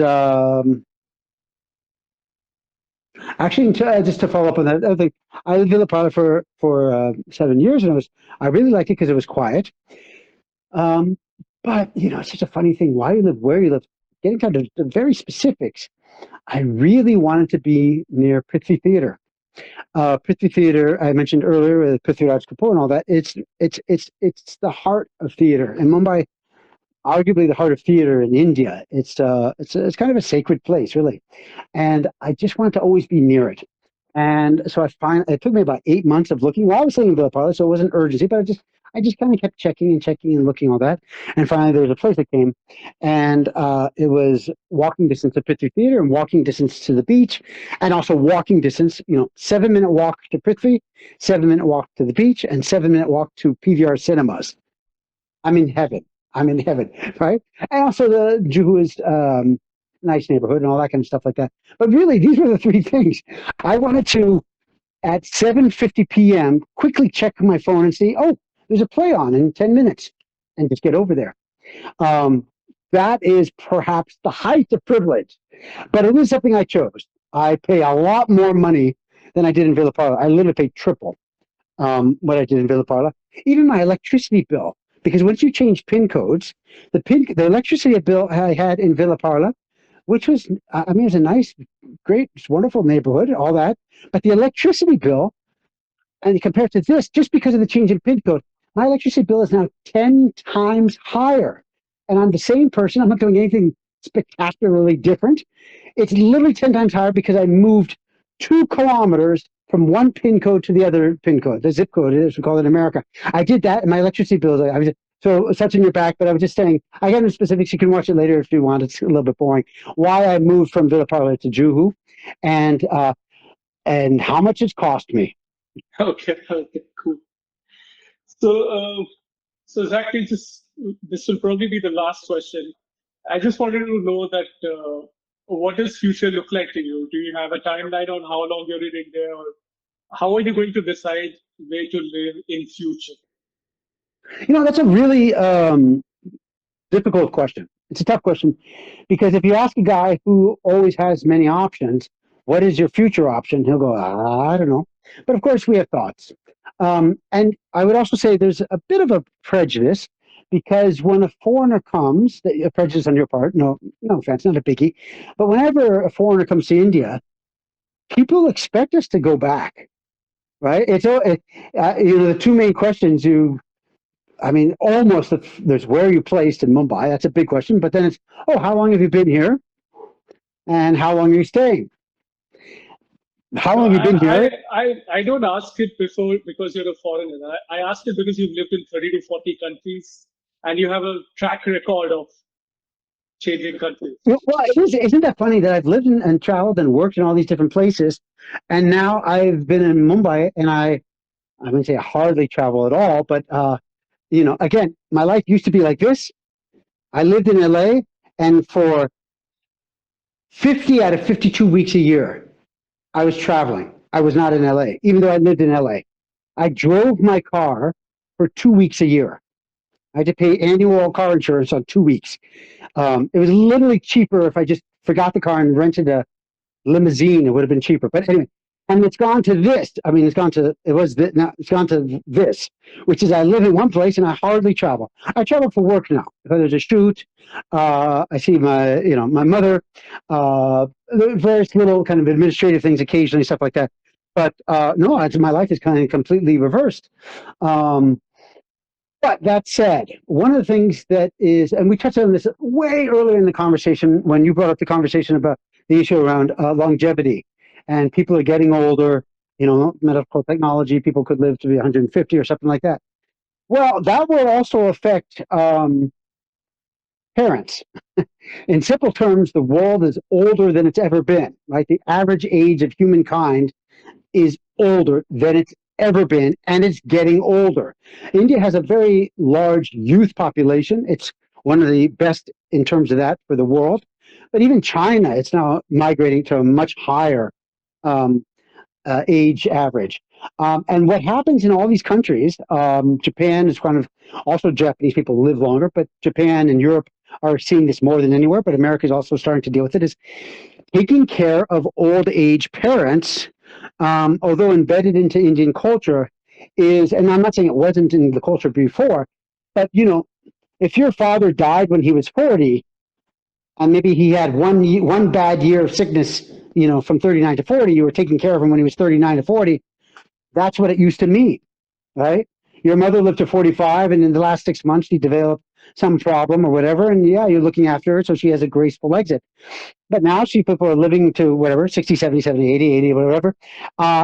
actually, just to follow up on that other thing, I lived in Villa Parla for 7 years, and I really liked it because it was quiet. Um, but it's such a funny thing. Why you live, where you live, getting down to the very specifics. I really wanted to be near Prithvi Theatre. Prithvi Theatre, I mentioned earlier, with Prithviraj Kapoor and all that. It's the heart of theater in Mumbai, arguably the heart of theater in India. It's kind of a sacred place, really, and I just wanted to always be near it. And so it took me about 8 months of looking. Well, I was living in Villa Parla, so it wasn't urgency, but I just kind of kept checking and looking all that. And finally, there was a place that came, and it was walking distance to Prithvi Theatre and walking distance to the beach, and also walking distance. 7-minute walk to Prithvi, 7-minute walk to the beach, and 7-minute walk to PVR cinemas. I'm in heaven. I'm in heaven, right? And also the Juhu is nice neighborhood and all that kind of stuff like that. But really, these were the three things. I wanted to, at 7:50 p.m., quickly check my phone and see, oh, there's a play on in 10 minutes, and just get over there. Um, that is perhaps the height of privilege, but it is something I chose. I pay a lot more money than I did in Villa Parla. I literally paid triple what I did in Villa Parla. Even my electricity bill, because once you change PIN codes, the electricity bill I had in Villa Parla, which was, I mean, it was a nice, great, wonderful neighborhood, all that, but the electricity bill, and compared to this, just because of the change in PIN code, my electricity bill is now 10 times higher. And I'm the same person. I'm not doing anything spectacularly different. It's literally 10 times higher because I moved 2 kilometers from one PIN code to the other PIN code, the zip code, as we call it in America. I did that, and my electricity bill, so it's in your back, but I was just saying, I got into specifics. You can watch it later if you want. It's a little bit boring. Why I moved from Villa Parla to Juhu, and how much it's cost me. Okay, okay, cool. So, so Zachary, this will probably be the last question. I just wanted to know that what does future look like to you? Do you have a timeline on how long you're in India, or how are you going to decide where to live in future? That's a really difficult question. It's a tough question because if you ask a guy who always has many options, what is your future option? He'll go, I don't know. But of course, we have thoughts. And I would also say there's a bit of a prejudice because when a foreigner comes, a prejudice on your part, no offense, not a biggie, but whenever a foreigner comes to India, people expect us to go back, right? The two main questions almost there's where you placed in Mumbai. That's a big question. But then it's, oh, how long have you been here? And how long are you staying? How No, long have you been here? I don't ask it before because you're a foreigner. I ask it because you've lived in 30 to 40 countries and you have a track record of changing countries. Well, isn't that funny that I've lived and traveled and worked in all these different places, and now I've been in Mumbai, and I wouldn't say I hardly travel at all, but again, my life used to be like this. I lived in LA, and for 50 out of 52 weeks a year, I was traveling. I was not in LA, even though I lived in LA. I drove my car for 2 weeks a year. I had to pay annual car insurance on 2 weeks. It was literally cheaper if I just forgot the car and rented a limousine. It would have been cheaper. But anyway, and it's gone to this. I mean, now it's gone to this, which is I live in one place and I hardly travel. I travel for work now. If there's a shoot, I see my mother, various little kind of administrative things occasionally, stuff like that. But no, my life is kind of completely reversed. But that said, one of the things that is, and we touched on this way earlier in the conversation when you brought up the conversation about the issue around longevity, and people are getting older, medical technology, people could live to be 150 or something like that. Well, that will also affect parents. In simple terms, the world is older than it's ever been, right? The average age of humankind is older than it's ever been, and it's getting older. India has a very large youth population. It's one of the best in terms of that for the world. But even China, it's now migrating to a much higher age average. And what happens in all these countries, Japan is kind of also Japanese people live longer, but Japan and Europe are seeing this more than anywhere, but America is also starting to deal with it, is taking care of old age parents, although embedded into Indian culture is, and I'm not saying it wasn't in the culture before, but if your father died when he was 40, and maybe he had one bad year of sickness, from 39 to 40, you were taking care of him when he was 39 to 40. That's what it used to mean, right? Your mother lived to 45, and in the last 6 months, she developed some problem or whatever, and yeah, you're looking after her so she has a graceful exit. But now people are living to whatever, 60, 70, 70, 80, 80, whatever,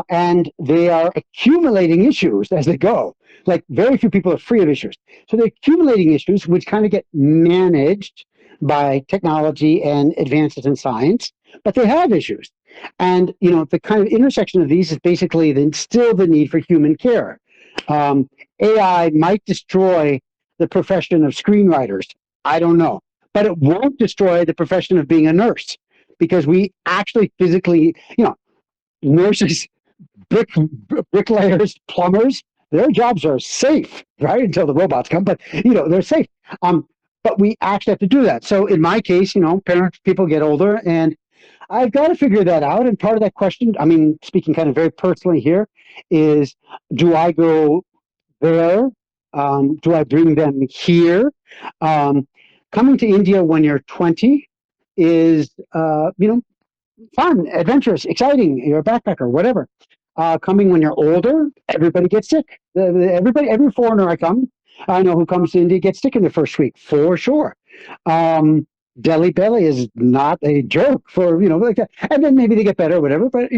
and they are accumulating issues as they go. Like very few people are free of issues. So they're accumulating issues, which kind of get managed by technology and advances in science, but they have issues. And, the kind of intersection of these is basically still the need for human care. Um, AI might destroy the profession of screenwriters. I don't know. But it won't destroy the profession of being a nurse, because we actually physically, nurses, bricklayers, plumbers, their jobs are safe, right? Until the robots come, but they're safe. But we actually have to do that. So in my case, people get older, and I've got to figure that out. And part of that question, I mean, speaking kind of very personally here, is do I go there? Do I bring them here? Coming to India when you're 20 is, fun, adventurous, exciting. You're a backpacker, whatever. Coming when you're older, everybody gets sick. Every foreigner I know who comes to India gets sick in the first week, for sure. Delhi belly is not a joke for, like that. And then maybe they get better, whatever. But,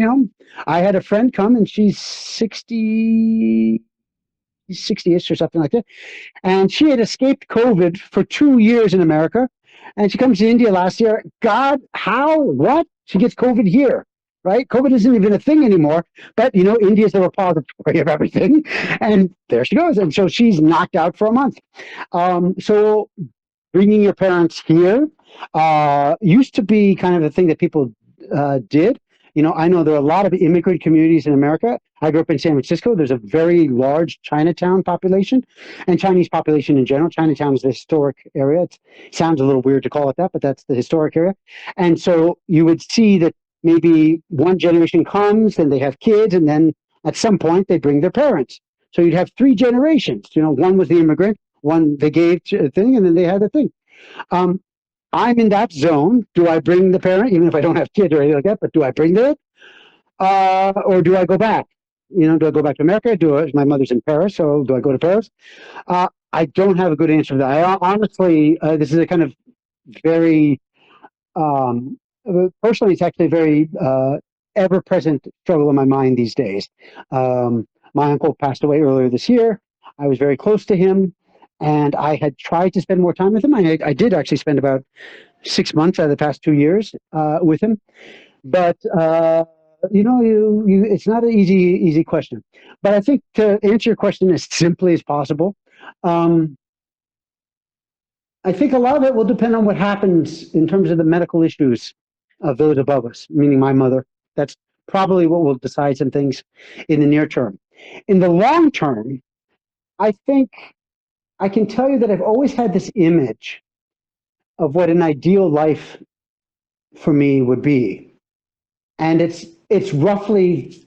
I had a friend come, and she's 60-ish or something like that. And she had escaped COVID for 2 years in America. And she comes to India last year. God, how? What? She gets COVID here, right? COVID isn't even a thing anymore. But, India is the repository of everything. And there she goes. And so she's knocked out for a month. So bringing your parents here used to be kind of a thing that people did. I know there are a lot of immigrant communities in America. I grew up in San Francisco. There's a very large Chinatown population and Chinese population in general. Chinatown is the historic area. It sounds a little weird to call it that, but that's the historic area. And so you would see that maybe one generation comes and they have kids, and then at some point they bring their parents. So you'd have three generations. One was the immigrant, one they gave a thing, and then they had the thing. I'm in that zone. Do I bring the parent, even if I don't have kids or anything like that, but do I bring them? Or do I go back? Do I go back to America? My mother's in Paris, so do I go to Paris? I don't have a good answer to that. I honestly, this is a kind of very, personally, it's actually a very ever-present struggle in my mind these days. My uncle passed away earlier this year. I was very close to him, and I had tried to spend more time with him. I did actually spend about 6 months out of the past 2 years with him. But it's not an easy question. But I think to answer your question as simply as possible, I think a lot of it will depend on what happens in terms of the medical issues of those above us, meaning my mother. That's probably what will decide some things in the near term. In the long term, I think I can tell you that I've always had this image of what an ideal life for me would be. And it's roughly,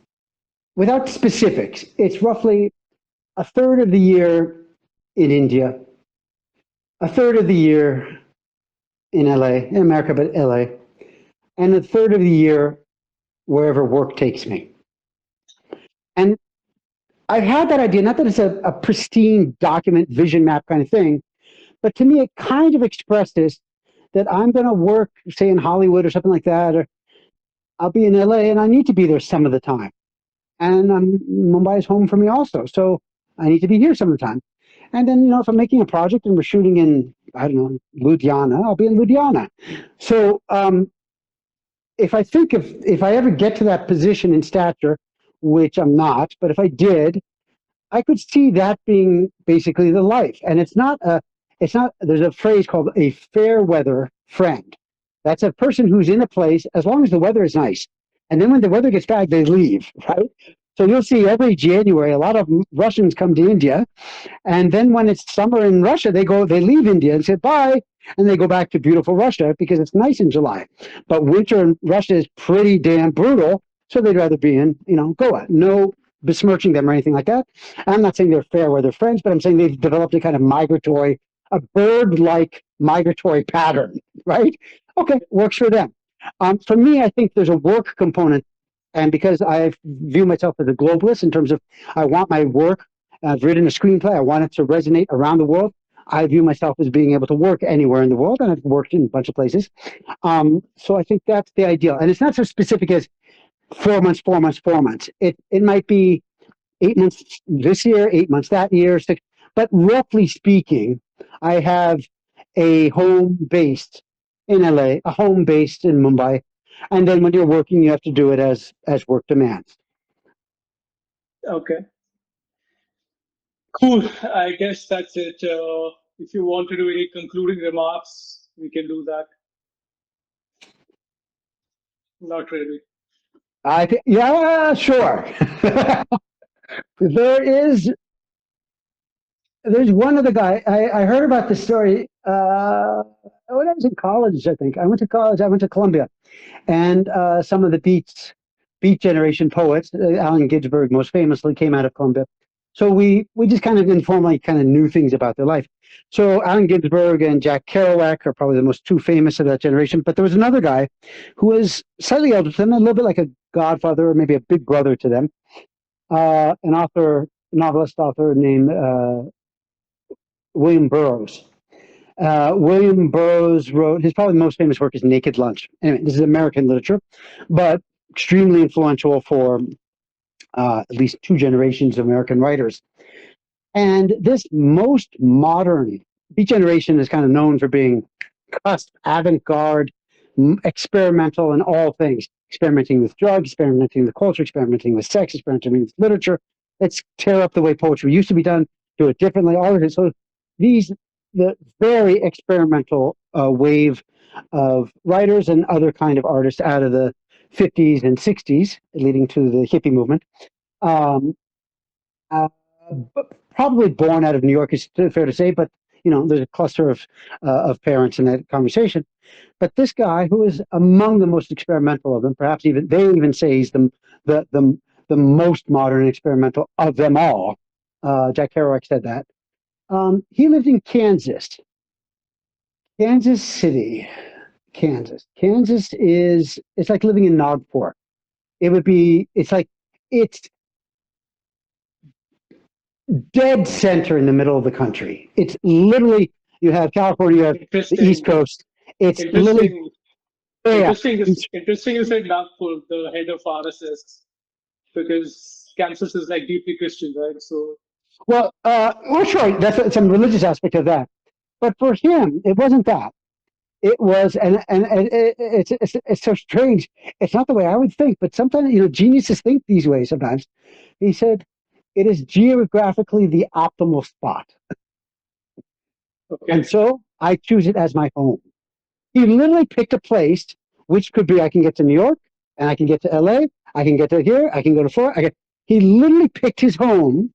without specifics, it's roughly a third of the year in India, a third of the year in LA, in America, but LA, and a third of the year wherever work takes me. And I've had that idea, not that it's a pristine document, vision map kind of thing, but to me, it kind of expresses that I'm going to work, say, in Hollywood or something like that, or I'll be in LA and I need to be there some of the time. And Mumbai is home for me also. So I need to be here some of the time. And then, if I'm making a project and we're shooting in, I don't know, Ludhiana, I'll be in Ludhiana. So if I ever get to that position in stature, which I'm not, but if I did, I could see that being basically the life. And it's not, there's a phrase called a fair weather friend. That's a person who's in a place as long as the weather is nice. And then when the weather gets bad, they leave, right? So you'll see every January a lot of Russians come to India, and then when it's summer in Russia, they leave India and say bye, and they go back to beautiful Russia because it's nice in July. But winter in Russia is pretty damn brutal, so they'd rather be in, Goa. No besmirching them or anything like that. I'm not saying they're fair weather friends, but I'm saying they've developed a kind of a bird-like migratory pattern, right? Okay, works for them. For me, I think there's a work component, and because I view myself as a globalist in terms of I want my work. I've written a screenplay. I want it to resonate around the world. I view myself as being able to work anywhere in the world, and I've worked in a bunch of places. So I think that's the ideal. And it's not so specific as 4 months, 4 months, 4 months. It might be 8 months this year, 8 months that year, six. But roughly speaking, I have a home based in LA, a home based in Mumbai, and then when you're working, you have to do it as work demands. Okay. Cool. I guess that's it. If you want to do any concluding remarks, we can do that. Not really. I think, yeah, sure. there is There's one other guy. I heard about this story when I was in college. I think I went to college. I went to Columbia, and some of the Beat Generation poets, Allen Ginsberg most famously, came out of Columbia. So we just kind of informally kind of knew things about their life. So Allen Ginsberg and Jack Kerouac are probably the most two famous of that generation. But there was another guy who was slightly older than them, a little bit like a godfather or maybe a big brother to them. An novelist author named William Burroughs. William Burroughs wrote his probably most famous work is Naked Lunch. Anyway, this is American literature, but extremely influential for at least two generations of American writers. And this most modern Beat Generation is kind of known for being cusp, avant-garde, experimental in all things. Experimenting with drugs, experimenting with culture, experimenting with sex, experimenting with literature. Let's tear up the way poetry used to be done, do it differently, all of it. So the very experimental wave of writers and other kind of artists out of the 50s and 60s, leading to the hippie movement. Um, uh, Probably born out of New York is fair to say, but there's a cluster of parents in that conversation. But this guy, who is among the most experimental of them, perhaps even they even say he's the most modern and experimental of them all. Jack Kerouac said that. He lived in Kansas City, Kansas. Kansas it's like living in Nagpur. It's dead center in the middle of the country. It's literally, you have California, you have the East Coast. It's literally, yeah. Interesting you said Nagpur, the head of RSS, because Kansas is like deeply Christian, right? So, well, sure, that's some religious aspect of that. But for him, it wasn't that. It was, and it's so strange. It's not the way I would think, but sometimes, geniuses think these ways sometimes. He said, it is geographically the optimal spot. okay. And so I choose it as my home. He literally picked a place, which could be I can get to New York, and I can get to LA, I can get to here, I can go to Florida. He literally picked his home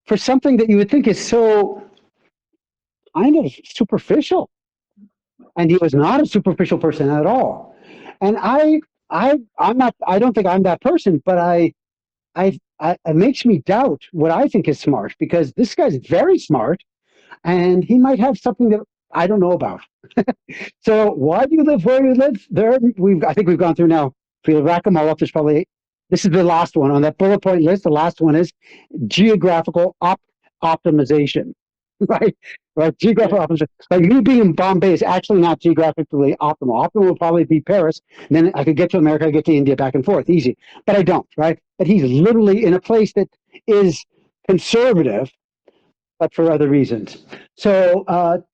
for something that you would think is so kind of superficial. And he was not a superficial person at all. And I'm not, I don't think I'm that person, but it makes me doubt what I think is smart, because this guy's very smart and he might have something that I don't know about. So why do you live where you live? I think we've gone through now. If we rack them all up, this is the last one on that bullet point list. The last one is geographical optimization, right? Right. Geographical optimization. Like me being in Bombay is actually not geographically optimal. Optimal will probably be Paris. And then I could get to America, I get to India, back and forth, easy. But I don't, right? But he's literally in a place that is conservative, but for other reasons. So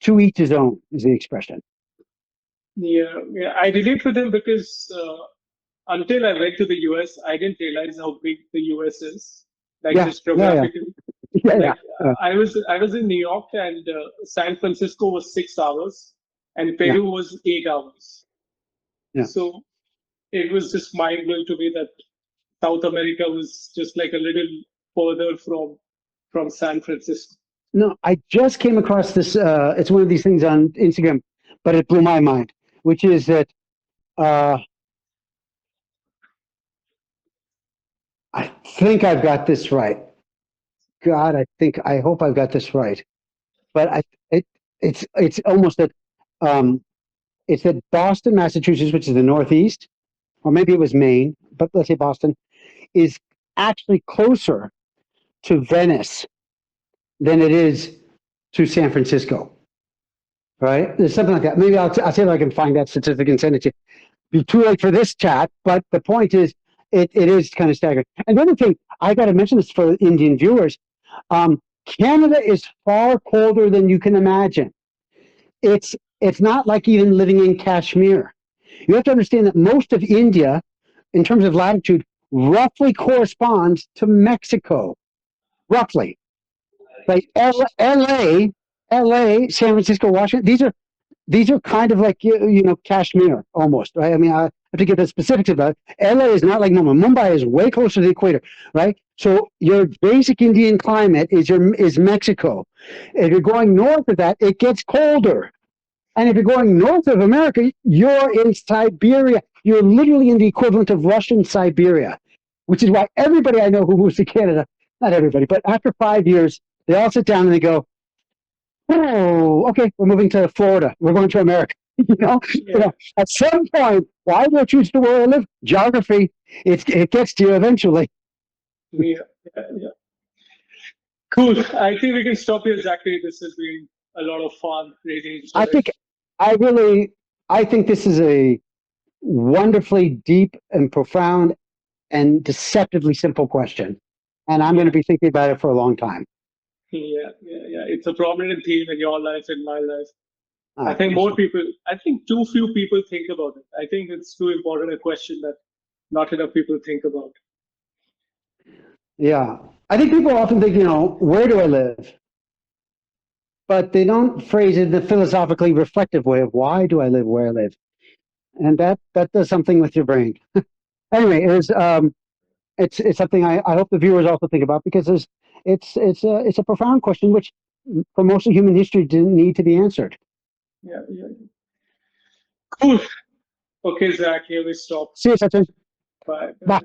to each his own is the expression. Yeah, I relate with him because until I went to the US, I didn't realize how big the US is, like just geographically. I was in New York, and San Francisco was 6 hours, and Peru was 8 hours. Yeah. So it was just mind blowing to me that South America was just like a little further from San Francisco. No, I just came across this. It's one of these things on Instagram, but it blew my mind, which is that uh, I think I've got this right. God, I hope I've got this right. But it's almost that it's that Boston, Massachusetts, which is the Northeast, or maybe it was Maine, but let's say Boston, is actually closer to Venice than it is to San Francisco. Right? There's something like that. Maybe I'll see if I can find that statistic and send it to you. Be too late for this chat, but the point is, it is kind of staggering. And the other thing, I got to mention this for Indian viewers. Canada is far colder than you can imagine. It's not like even living in Kashmir. You have to understand that most of India, in terms of latitude, roughly corresponds to Mexico. Roughly. Like LA, San Francisco, Washington, these are kind of like, Kashmir almost, right? I mean, I have to get the specifics about it. LA is not like Mumbai. Mumbai is way closer to the equator, right? So your basic Indian climate is Mexico. If you're going north of that, it gets colder. And if you're going north of America, you're in Siberia. You're literally in the equivalent of Russian Siberia, which is why everybody I know who moves to Canada, not everybody, but after 5 years, they all sit down and they go, oh, okay, we're moving to Florida. We're going to America. At some point, why do I choose to where I live? Geography. It gets to you eventually. Yeah. Cool. I think we can stop here, Zachary. This has been a lot of fun. Really enjoyed. I think this is a wonderfully deep and profound and deceptively simple question. And I'm going to be thinking about it for a long time. Yeah. It's a prominent theme in your life, in my life. I think too few people think about it. I think it's too important a question that not enough people think about. Yeah. I think people often think, where do I live? But they don't phrase it in the philosophically reflective way of why do I live where I live? And that does something with your brain. Anyway, it's something I hope the viewers also think about, because it's a profound question which for most of human history didn't need to be answered. Yeah. Cool. Okay, Zach, here we stop. See you, Sachin. Bye. Bye.